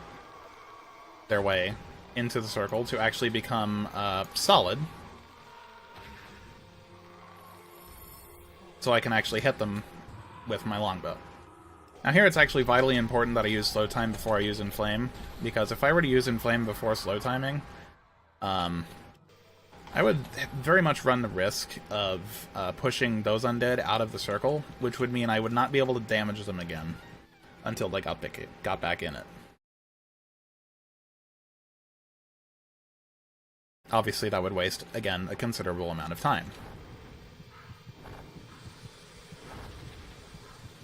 [SPEAKER 1] their way into the circle to actually become solid. So I can actually hit them with my longbow. Now here it's actually vitally important that I use slow time before I use Inflame, because if I were to use Inflame before slow timing, I would very much run the risk of pushing those undead out of the circle, which would mean I would not be able to damage them again until they got back in it. Obviously that would waste, again, a considerable amount of time.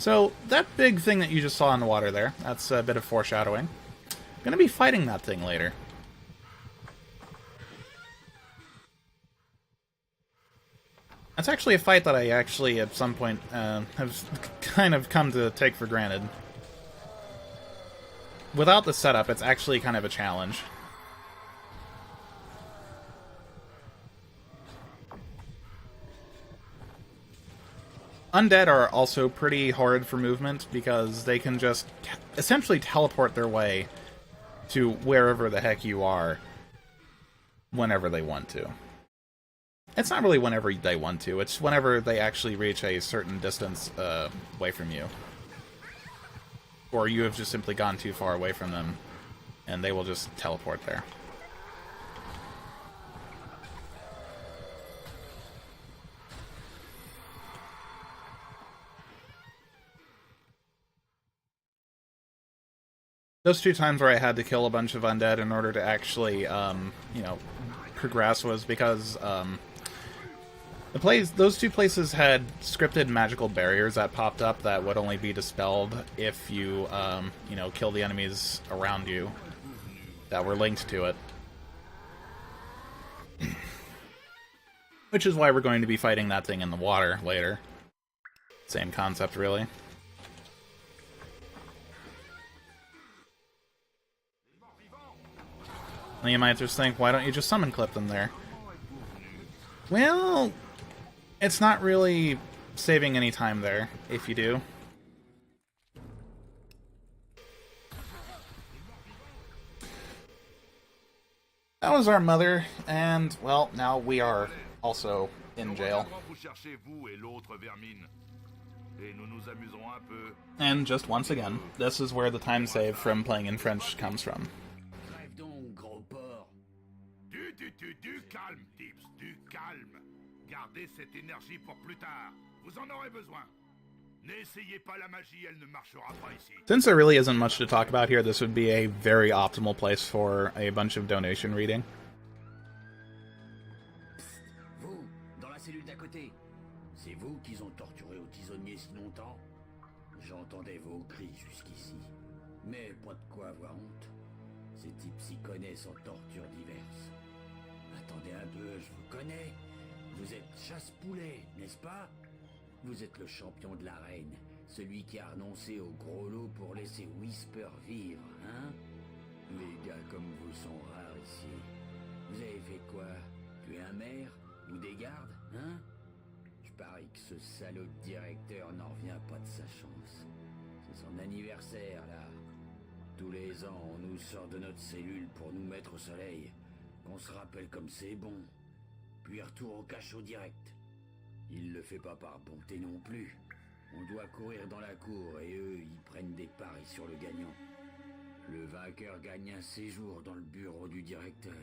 [SPEAKER 1] So, that big thing that you just saw in the water there, that's a bit of foreshadowing. I'm going to be fighting that thing later. That's actually a fight that I actually, at some point, have kind of come to take for granted. Without the setup, it's actually kind of a challenge. Undead are also pretty hard for movement because they can just essentially teleport their way to wherever the heck you are whenever they want to. It's not really whenever they want to, it's whenever they actually reach a certain distance away from you. Or you have just simply gone too far away from them, and they will just teleport there. Those two times where I had to kill a bunch of undead in order to actually, progress was because, those two places had scripted magical barriers that popped up that would only be dispelled if you, kill the enemies around you that were linked to it. Which is why we're going to be fighting that thing in the water later. Same concept, really. And you might just think, why don't you just summon clip them there? Well, it's not really saving any time there, if you do. That was our mother, and, well, now we are also in jail. And just once again, this is where the time save from playing in French comes from.
[SPEAKER 2] Du calme, Tips, du calme. Gardez cette énergie pour plus tard. Vous en aurez besoin. N'essayez pas la magie, elle ne marchera pas ici.
[SPEAKER 1] Since there really isn't much to talk about here, this would be a very optimal place for a bunch of donation reading.
[SPEAKER 3] Psst, vous, dans la cellule d'à côté. C'est vous qu'ils ont torturé au tisonnier si longtemps. J'entendais vos cris jusqu'ici. Mais pas de quoi avoir honte. Ces types s'y connaissent en tortures diverses. Attendez un peu, je vous connais. Vous êtes chasse-poulet, n'est-ce pas? Vous êtes le champion de l'arène, celui qui a renoncé au gros lot pour laisser Whisper vivre, hein? Les gars comme vous sont rares ici. Vous avez fait quoi? Tuer un maire? Ou des gardes, hein? Je parie que ce salaud de directeur n'en revient pas de sa chance. C'est son anniversaire, là. Tous les ans, on nous sort de notre cellule pour nous mettre au soleil. Qu'on se rappelle comme c'est bon. Puis retour au cachot direct. Il le fait pas par bonté non plus. On doit courir dans la cour et eux, ils prennent des paris sur le gagnant. Le vainqueur gagne un séjour dans le bureau du directeur.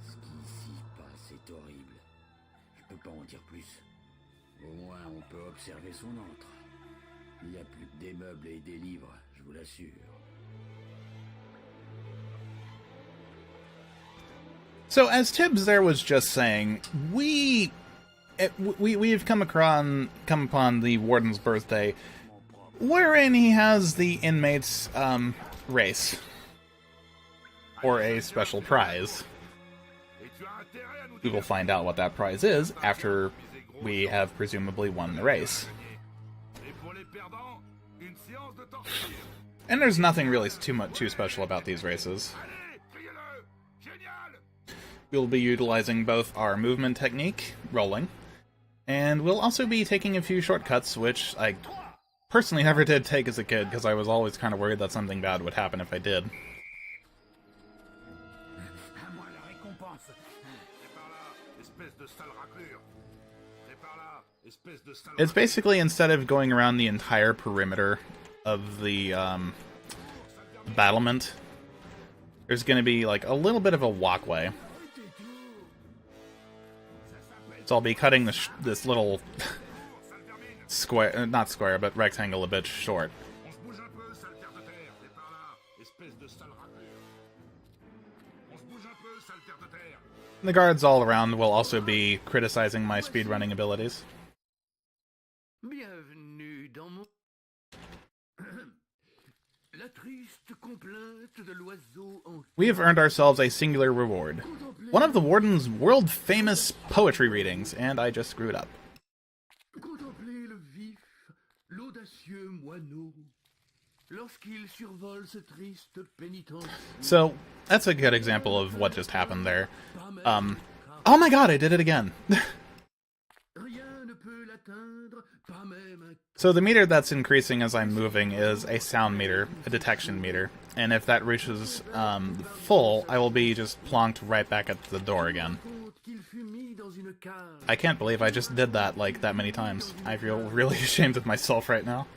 [SPEAKER 3] Ce qui s'y passe est horrible. Je peux pas en dire plus. Au moins, on peut observer son antre. Il n'y a plus que des meubles et des livres, je vous l'assure.
[SPEAKER 1] So, as Tibbs there was just saying, we've come upon the warden's birthday, wherein he has the inmates race, or a special prize. We will find out what that prize is after we have presumably won the race. And there's nothing really too special about these races. We'll be utilizing both our movement technique, rolling, and we'll also be taking a few shortcuts, which I personally never did take as a kid, because I was always kind of worried that something bad would happen if I did. It's basically, instead of going around the entire perimeter of the battlement, there's going to be like a little bit of a walkway. So I'll be cutting this little square, not square, but rectangle a bit short. The guards all around will also be criticizing my speedrunning abilities.
[SPEAKER 2] Bienvenue dans mon... La triste complainte de l'oiseau en...
[SPEAKER 1] We have earned ourselves a singular reward. One of the Warden's world-famous poetry readings, and I just screwed up.
[SPEAKER 2] Contemplez le vif, l'audacieux moineau, lorsqu'il survole ce triste pénitencier.
[SPEAKER 1] So, that's a good example of what just happened there. Oh my god, I did it again!
[SPEAKER 2] Rien ne peut l'atteindre, pas même un...
[SPEAKER 1] So the meter that's increasing as I'm moving is a sound meter, a detection meter, and if that reaches full, I will be just plonked right back at the door again.
[SPEAKER 2] qu'il fut mis dans une cage.
[SPEAKER 1] I can't believe I just did that like that many times. I feel really ashamed of myself right now.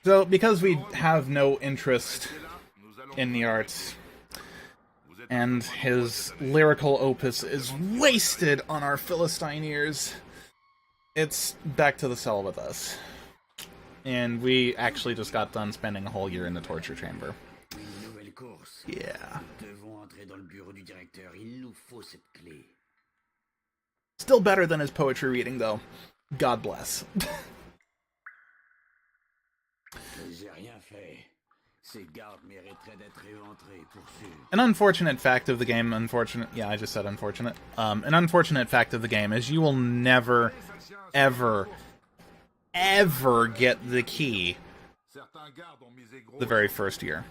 [SPEAKER 1] So, because we have no interest in the arts, and his lyrical opus is wasted on our Philistine ears, it's back to the cell with us. And we actually just got done spending a whole year in the torture chamber. Yeah. Still better than his poetry reading, though. God bless.
[SPEAKER 3] Mais j'ai rien fait. Ces gardes mériteraient d'être éventrés pour sûr.
[SPEAKER 1] An unfortunate fact of the game, yeah, I just said unfortunate. An unfortunate fact of the game is you will never, ever, ever get the key the very first year.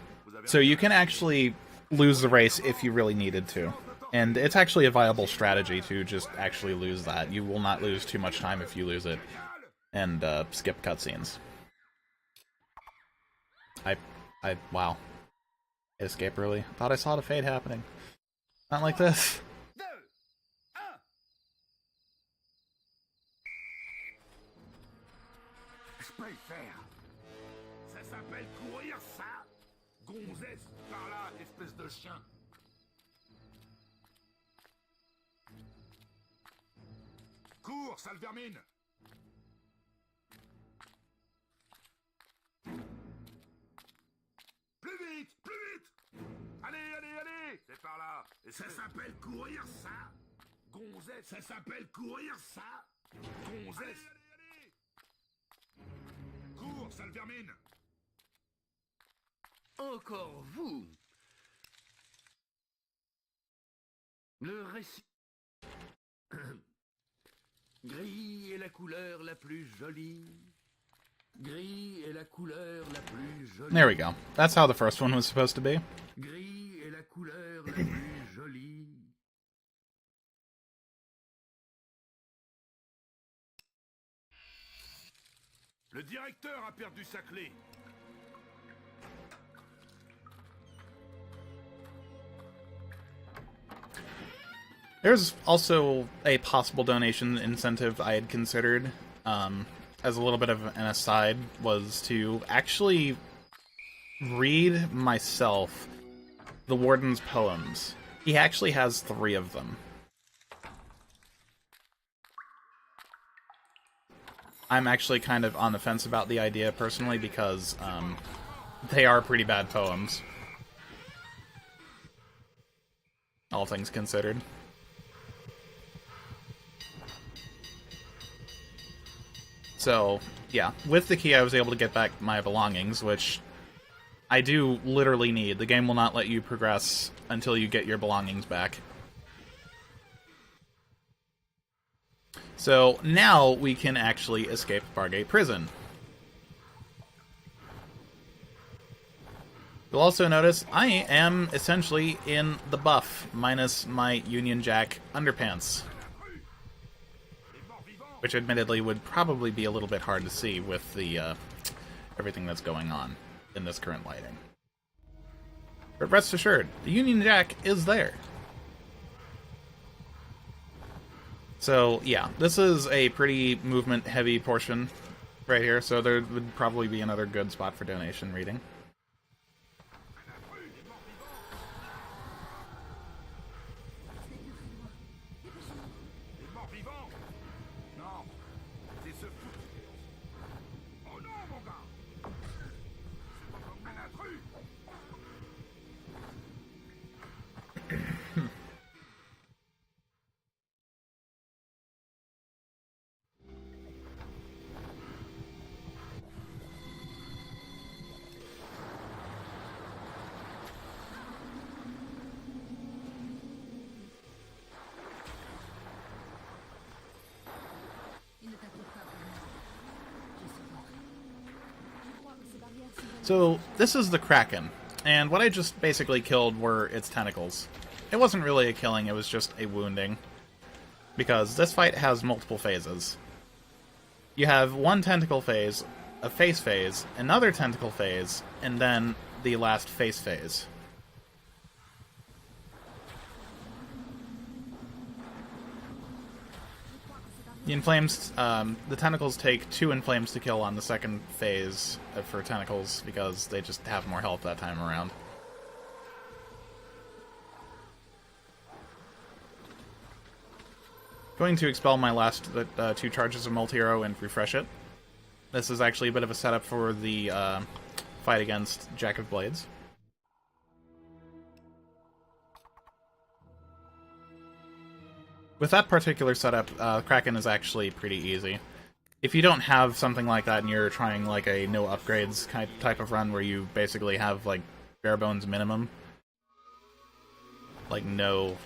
[SPEAKER 1] So you can actually lose the race if you really needed to. And it's actually a viable strategy to just actually lose that. You will not lose too much time if you lose it. And skip cutscenes. Wow. Escape early. Thought I saw the fade happening. Not like this.
[SPEAKER 2] Je peux le faire. Ça s'appelle courir, ça. Gonzesse, par là, espèce de chien. Cours, sale vermine. Plus vite, plus vite. Allez, allez, allez. C'est par là. Ça s'appelle courir, ça. Gonzesse, ça s'appelle courir, ça. Gonzesse. Cours, sale vermine.
[SPEAKER 3] Encore vous. Le récit. Gris est la couleur la plus jolie. Gris est la couleur la plus jolie.
[SPEAKER 1] There we go. That's how the first one was supposed to be.
[SPEAKER 3] Gris est la couleur la plus jolie.
[SPEAKER 2] Le directeur a perdu sa clé.
[SPEAKER 1] There's also a possible donation incentive I had considered, as a little bit of an aside, was to actually read myself the Warden's poems. He actually has 3 of them. I'm actually kind of on the fence about the idea personally because they are pretty bad poems, all things considered. So, yeah, with the key I was able to get back my belongings, which I do literally need. The game will not let you progress until you get your belongings back. So, now we can actually escape Bargate Prison. You'll also notice I am essentially in the buff, minus my Union Jack underpants. Which admittedly would probably be a little bit hard to see with the everything that's going on in this current lighting. But rest assured, the Union Jack is there. So yeah, this is a pretty movement-heavy portion right here, so there would probably be another good spot for donation reading. So, this is the Kraken, and what I just basically killed were its tentacles. It wasn't really a killing, it was just a wounding, because this fight has multiple phases. You have one tentacle phase, a face phase, another tentacle phase, and then the last face phase. The inflames, the tentacles take 2 inflames to kill on the second phase for tentacles because they just have more health that time around. Going to expel my last 2 charges of multi-arrow and refresh it. This is actually a bit of a setup for the fight against Jack of Blades. With that particular setup, Kraken is actually pretty easy. if you don't have something like that and you're trying like a no upgrades type of run where you basically have like bare bones minimum, like no,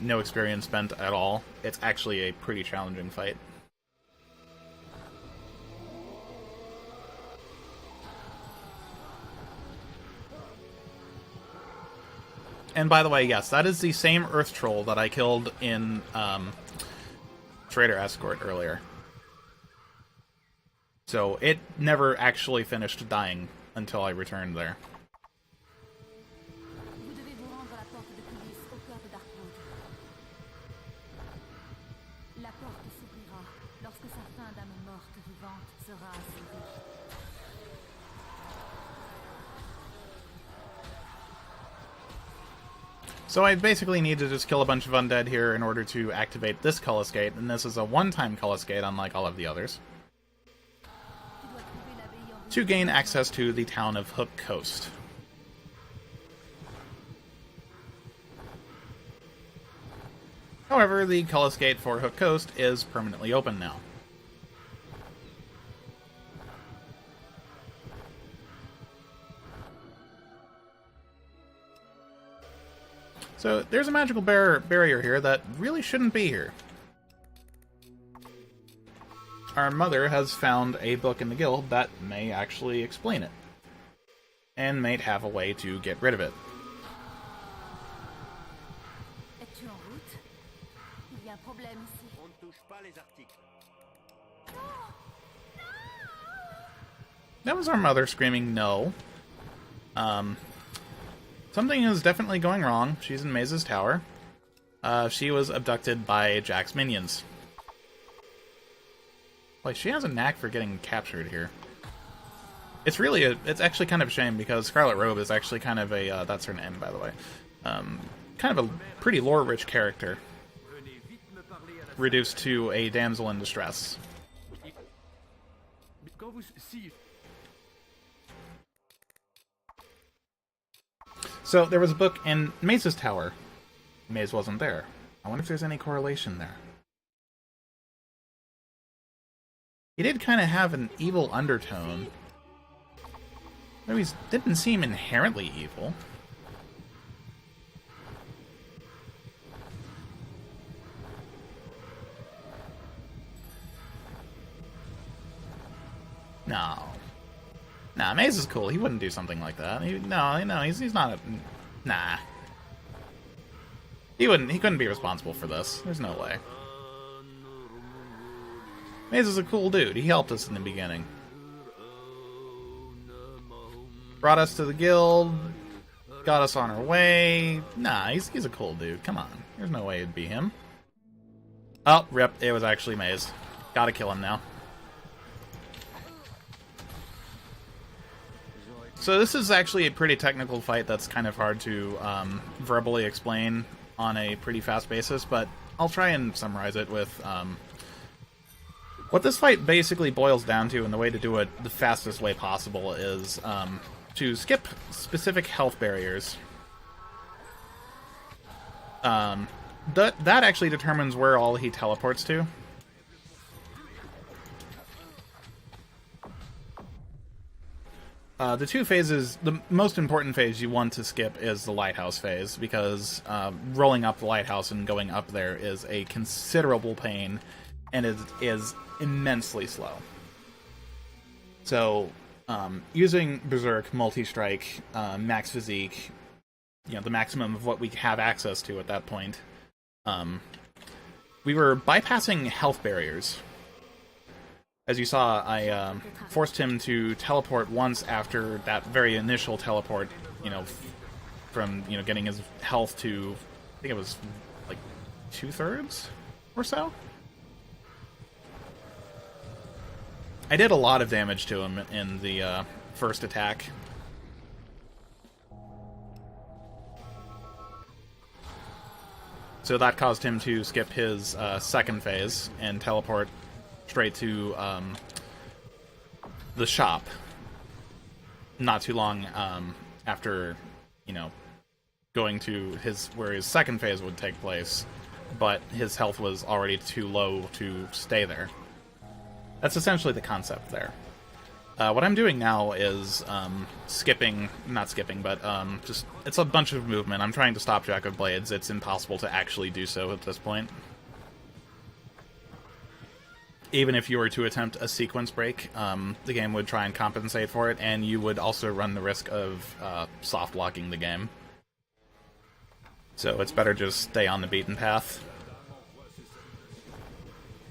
[SPEAKER 1] no experience spent at all, it's actually a pretty challenging fight. And by the way, yes, that is the same Earth Troll that I killed in Trader Escort earlier. So it never actually finished dying until I returned there. So I basically need to just kill a bunch of undead here in order to activate this Cullis Gate, and this is a one-time Cullis Gate, unlike all of the others, to gain access to the town of Hook Coast. However, the Cullis Gate for Hook Coast is permanently open now. So there's a magical barrier here that really shouldn't be here. Our mother has found a book in the guild that may actually explain it, and may have a way to get rid of it. That was our mother screaming no. Something is definitely going wrong. She's in Maze's tower. She was abducted by Jack's minions. Like, she has a knack for getting captured here. It's actually kind of a shame, because Scarlet Robe is actually kind of a, that's her name, by the way. Kind of a pretty lore-rich character. Reduced to a damsel in distress. So, there was a book in Maze's tower. Maze wasn't there. I wonder if there's any correlation there. He did kind of have an evil undertone. Though he didn't seem inherently evil. No. Nah, Maze is cool. He wouldn't do something like that. He's not a... Nah. He couldn't be responsible for this. There's no way. Maze is a cool dude. He helped us in the beginning. Brought us to the guild. Got us on our way. Nah, he's a cool dude. Come on. There's no way it'd be him. Oh, rip. It was actually Maze. Gotta kill him now. So this is actually a pretty technical fight that's kind of hard to verbally explain on a pretty fast basis, but I'll try and summarize it with... what this fight basically boils down to, and the way to do it the fastest way possible, is to skip specific health barriers. That actually determines where all he teleports to. The two phases, the most important phase you want to skip is the lighthouse phase, because rolling up the lighthouse and going up there is a considerable pain, and is immensely slow. So, using Berserk, Multi-Strike, Max Physique, the maximum of what we have access to at that point, we were bypassing health barriers. As you saw, I forced him to teleport once after that very initial teleport, from, getting his health to, I think it was, like, 2/3 or so? I did a lot of damage to him in the first attack. So that caused him to skip his second phase and teleport straight to the shop. Not too long after, going to where his second phase would take place, but his health was already too low to stay there. That's essentially the concept there. What I'm doing now is not skipping, but just, it's a bunch of movement. I'm trying to stop Jack of Blades. It's impossible to actually do so at this point. Even if you were to attempt a sequence break, the game would try and compensate for it, and you would also run the risk of soft locking the game. So it's better just stay on the beaten path.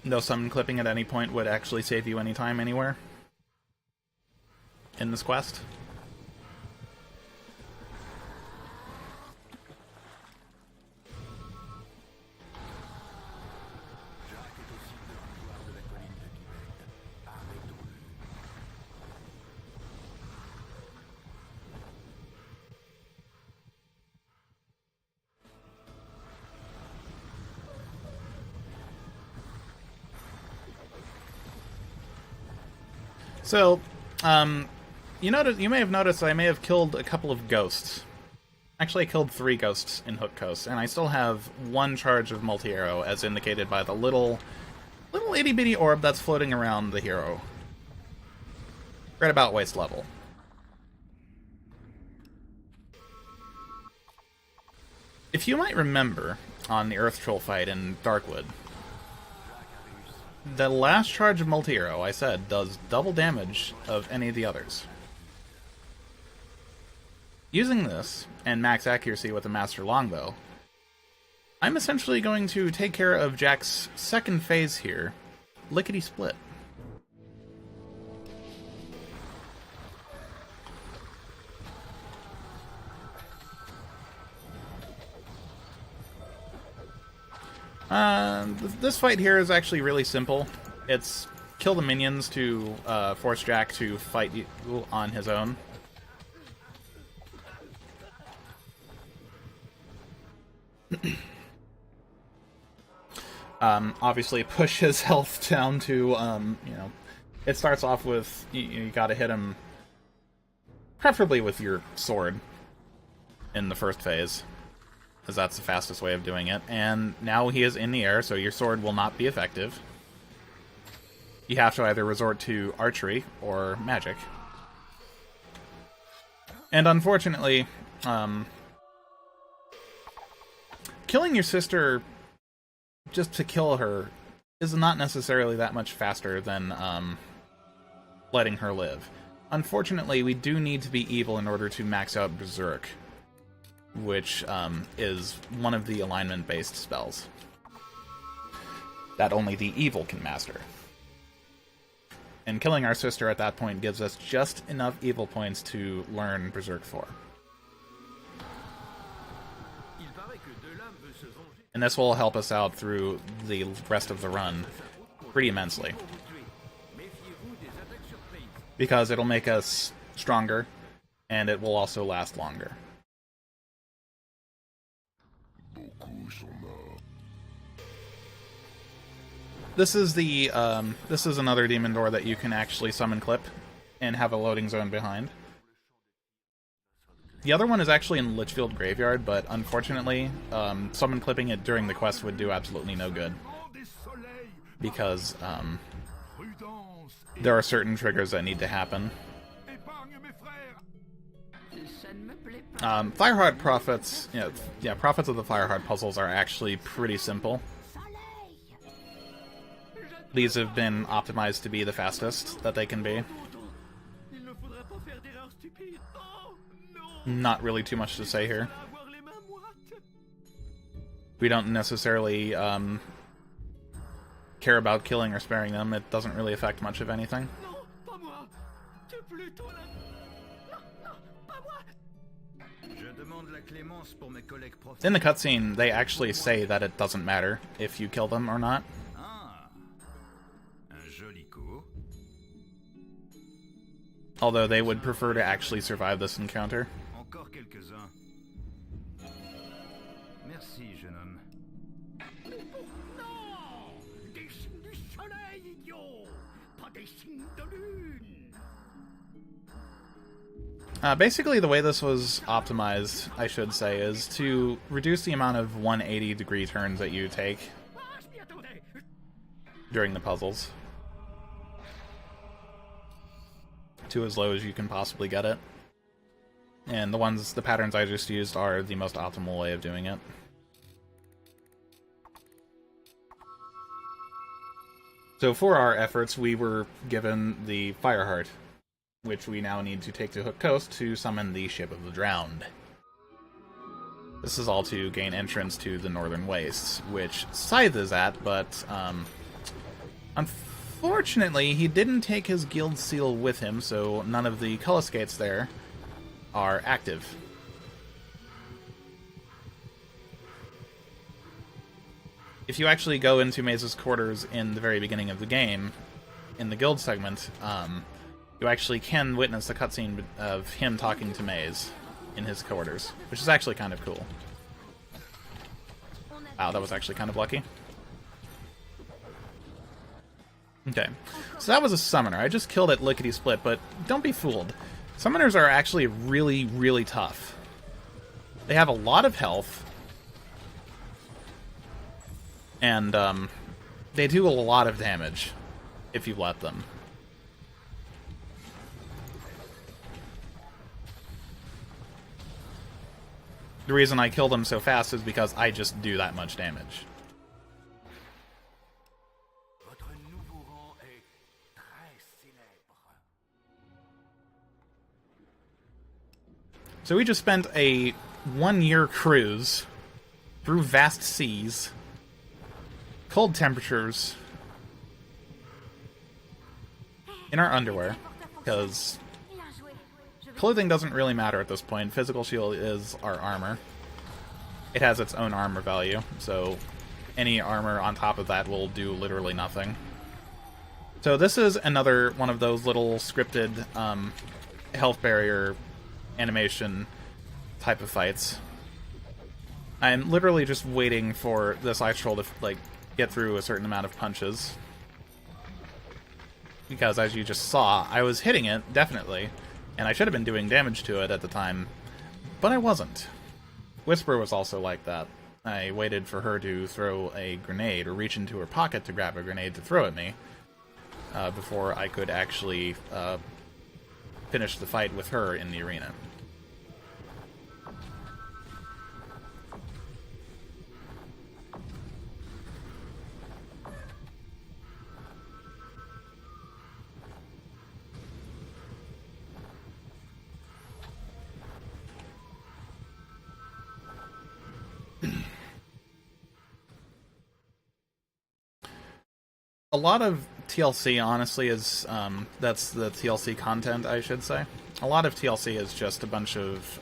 [SPEAKER 1] No summon clipping at any point would actually save you any time anywhere in this quest. So, you may have noticed I may have killed a couple of ghosts. Actually, I killed 3 ghosts in Hook Coast, and I still have 1 charge of multi-arrow, as indicated by the little itty-bitty orb that's floating around the hero. Right about waist level. If you might remember, on the Earth Troll fight in Darkwood, the last charge of multi-arrow, I said, does double damage of any of the others. Using this, and max accuracy with the Master Longbow, I'm essentially going to take care of Jack's second phase here, lickety-split. This fight here is actually really simple. It's kill the minions to force Jack to fight you on his own. Obviously push his health down to, it starts off with, you gotta hit him, preferably with your sword in the first phase, because that's the fastest way of doing it. And now he is in the air, so your sword will not be effective. You have to either resort to archery or magic. And unfortunately, killing your sister just to kill her is not necessarily that much faster than letting her live. Unfortunately, we do need to be evil in order to max out Berserk, which is one of the alignment-based spells that only the evil can master. And killing our sister at that point gives us just enough evil points to learn Berserk for. And this will help us out through the rest of the run pretty immensely, because it'll make us stronger, and it will also last longer. This is another demon door that you can actually summon clip and have a loading zone behind. The other one is actually in Litchfield Graveyard, but unfortunately, summon clipping it during the quest would do absolutely no good, because there are certain triggers that need to happen. Fireheart Prophets, Prophets of the Fireheart puzzles are actually pretty simple. These have been optimized to be the fastest that they can be. Not really too much to say here. We don't necessarily care about killing or sparing them. It doesn't really affect much of anything. In the cutscene, they actually say that it doesn't matter if you kill them or not. Although they would prefer to actually survive this encounter. Basically, the way this was optimized, I should say, is to reduce the amount of 180-degree turns that you take during the puzzles. to as low as you can possibly get it. And the patterns I just used are the most optimal way of doing it. So for our efforts, we were given the Fireheart, which we now need to take to Hook Coast to summon the Ship of the Drowned. This is all to gain entrance to the Northern Wastes, which Scythe is at, but unfortunately he didn't take his guild seal with him, so none of the Culliscates there are active. If you actually go into Maze's quarters in the very beginning of the game, in the guild segment, you actually can witness the cutscene of him talking to Maze in his quarters, which is actually kind of cool. Wow, that was actually kind of lucky. Okay, so that was a summoner. I just killed it lickety-split, but don't be fooled. Summoners are actually really, really tough. They have a lot of health, and they do a lot of damage if you let them. The reason I kill them so fast is because I just do that much damage. So we just spent a 1-year cruise through vast seas, cold temperatures, in our underwear, because clothing doesn't really matter at this point. Physical shield is our armor. It has its own armor value, so any armor on top of that will do literally nothing. So this is another one of those little scripted health barrier animation type of fights. I'm literally just waiting for this ice troll to get through a certain amount of punches. Because as you just saw, I was hitting it, definitely, and I should have been doing damage to it at the time, but I wasn't. Whisper was also like that. I waited for her to throw a grenade, or reach into her pocket to grab a grenade to throw at me, before I could actually finish the fight with her in the arena. A lot of TLC, honestly, is, that's the TLC content, I should say. A lot of TLC is just a bunch of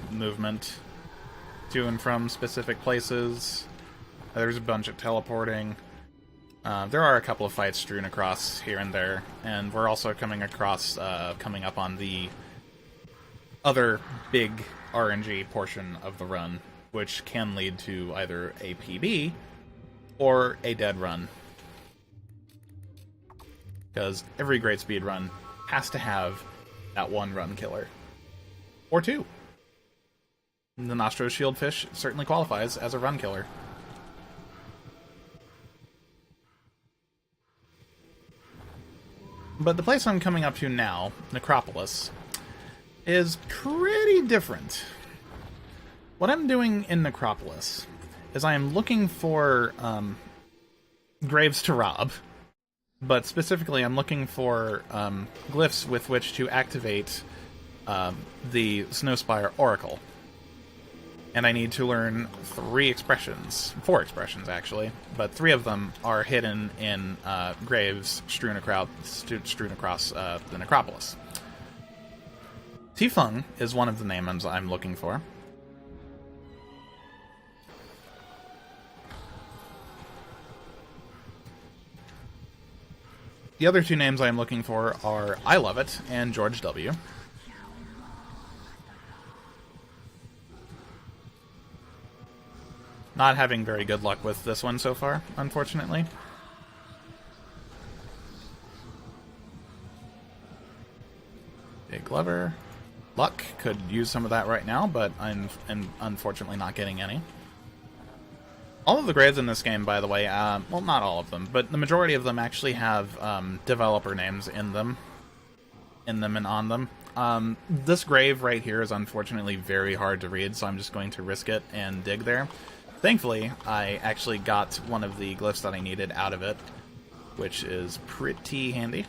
[SPEAKER 1] movement to and from specific places. There's a bunch of teleporting. There are a couple of fights strewn across here and there, and we're also coming up on the other big RNG portion of the run, which can lead to either a PB or a dead run. Because every great speed run has to have that one run killer. Or two. The Nostro Shieldfish certainly qualifies as a run killer. But the place I'm coming up to now, Necropolis, is pretty different. What I'm doing in Necropolis is I am looking for graves to rob. But specifically, I'm looking for glyphs with which to activate the Snowspire Oracle. And I need to learn 4 expressions actually, but 3 of them are hidden in graves strewn across the Necropolis. Tifeng is one of the names I'm looking for. The other 2 names I am looking for are I Love It and George W. Not having very good luck with this one so far, unfortunately. Big Lever. Luck could use some of that right now, but I'm unfortunately not getting any. All of the graves in this game, by the way, well, not all of them, but the majority of them actually have developer names in them. in them and on them. This grave right here is unfortunately very hard to read, so I'm just going to risk it and dig there. Thankfully, I actually got one of the glyphs that I needed out of it, which is pretty handy.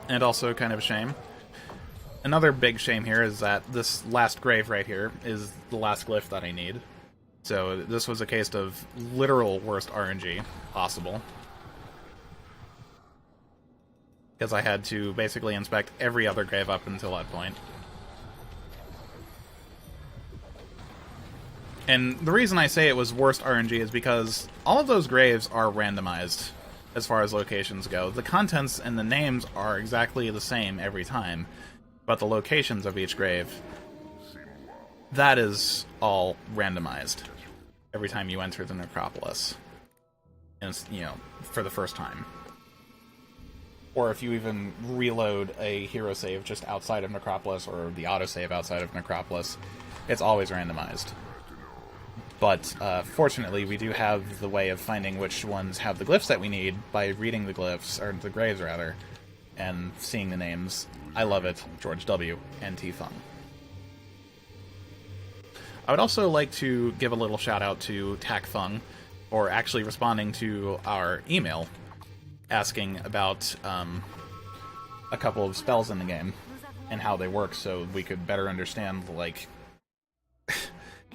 [SPEAKER 1] And also kind of a shame. Another big shame here is that this last grave right here is the last glyph that I need. So this was a case of literal worst RNG possible. Because I had to basically inspect every other grave up until that point. And the reason I say it was worst RNG is because all of those graves are randomized as far as locations go. The contents and the names are exactly the same every time, but the locations of each grave, that is all randomized every time you enter the necropolis. And, you know, for the first time. Or if you even reload a hero save just outside of Necropolis, or the autosave outside of Necropolis, it's always randomized. But fortunately, we do have the way of finding which ones have the glyphs that we need by reading the glyphs, or the graves rather, and seeing the names. I love it, George W. and T. Fung. I would also like to give a little shout out to Tak Fung for actually responding to our email asking about a couple of spells in the game and how they work, so we could better understand, like,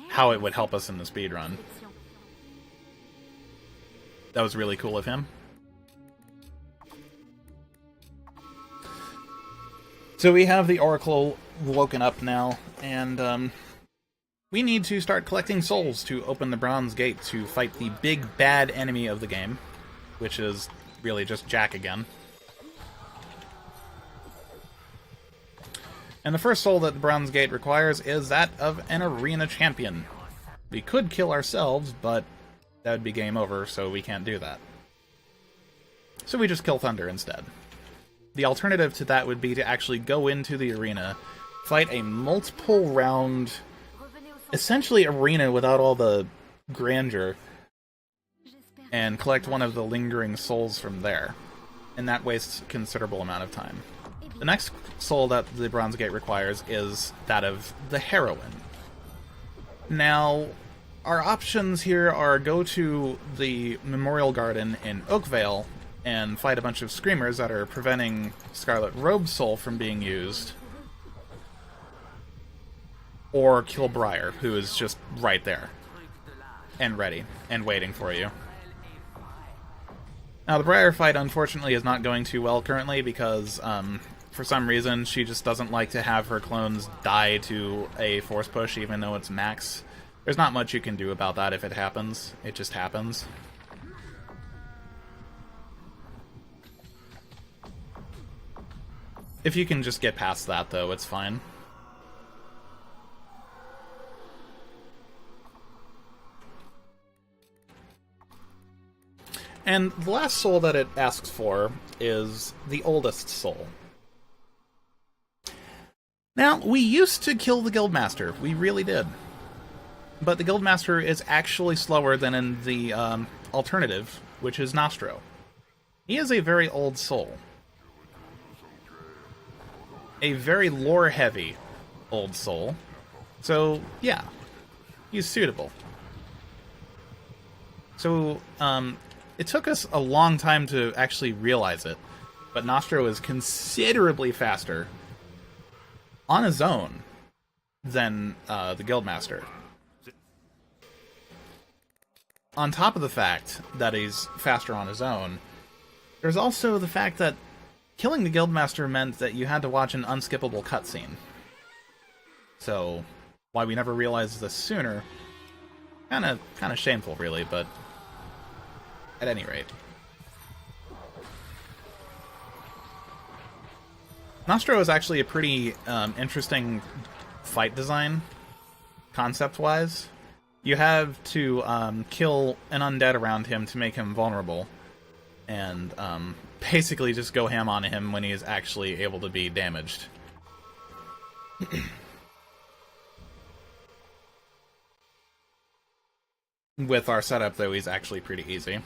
[SPEAKER 1] how it would help us in the speedrun. That was really cool of him. So we have the Oracle woken up now, and we need to start collecting souls to open the Bronze Gate to fight the big bad enemy of the game, which is really just Jack again. And the first soul that the Bronze Gate requires is that of an arena champion. We could kill ourselves, but that would be game over, so we can't do that. So we just kill Thunder instead. The alternative to that would be to actually go into the arena, fight a multiple round, essentially arena without all the grandeur, and collect one of the lingering souls from there. And that wastes a considerable amount of time. The next soul that the Bronze Gate requires is that of the Heroine. Now, our options here are go to the Memorial Garden in Oakvale and fight a bunch of Screamers that are preventing Scarlet Robe's soul from being used, or kill Briar, who is just right there, and ready, and waiting for you. Now, the Briar fight, unfortunately, is not going too well currently because, for some reason, she just doesn't like to have her clones die to a force push, even though it's max. There's not much you can do about that if it happens. It just happens. If you can just get past that, though, it's fine. And the last soul that it asks for is the oldest soul. Now, we used to kill the Guildmaster. We really did. But the Guildmaster is actually slower than in the alternative, which is Nostro. He is a very old soul. A very lore-heavy old soul. So, yeah. He's suitable. So, it took us a long time to actually realize it, but Nostro is considerably faster on his own than the Guildmaster. On top of the fact that he's faster on his own, there's also the fact that killing the Guildmaster meant that you had to watch an unskippable cutscene. So, why we never realized this sooner, kind of shameful, really, but at any rate. Nostro is actually a pretty interesting fight design, concept-wise. You have to kill an undead around him to make him vulnerable, and basically just go ham on him when he is actually able to be damaged. With our setup, though, he's actually pretty easy.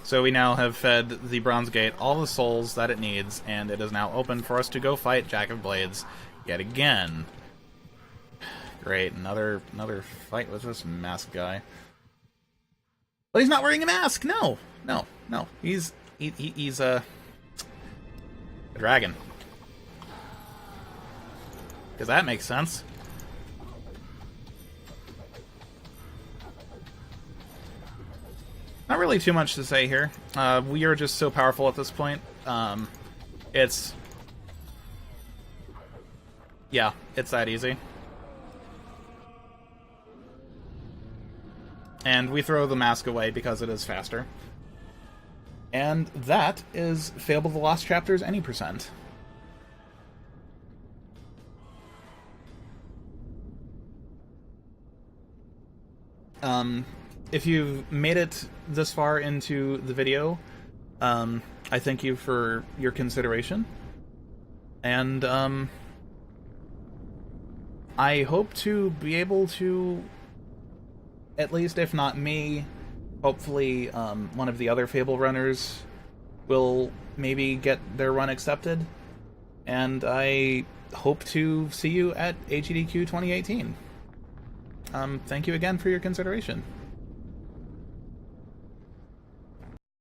[SPEAKER 1] So we now have fed the Bronze Gate all the souls that it needs, and it is now open for us to go fight Jack of Blades yet again. Great, another fight with this mask guy. But he's not wearing a mask! No! No, no. He's a dragon. Because that makes sense. Not really too much to say here. We are just so powerful at this point. It's that easy. And we throw the mask away because it is faster. And that is Fable the Lost Chapters any percent. If you've made it this far into the video, I thank you for your consideration. And I hope to be able to, at least if not me, hopefully one of the other Fable runners will maybe get their run accepted. And I hope to see you at AGDQ 2018. Thank you again for your consideration.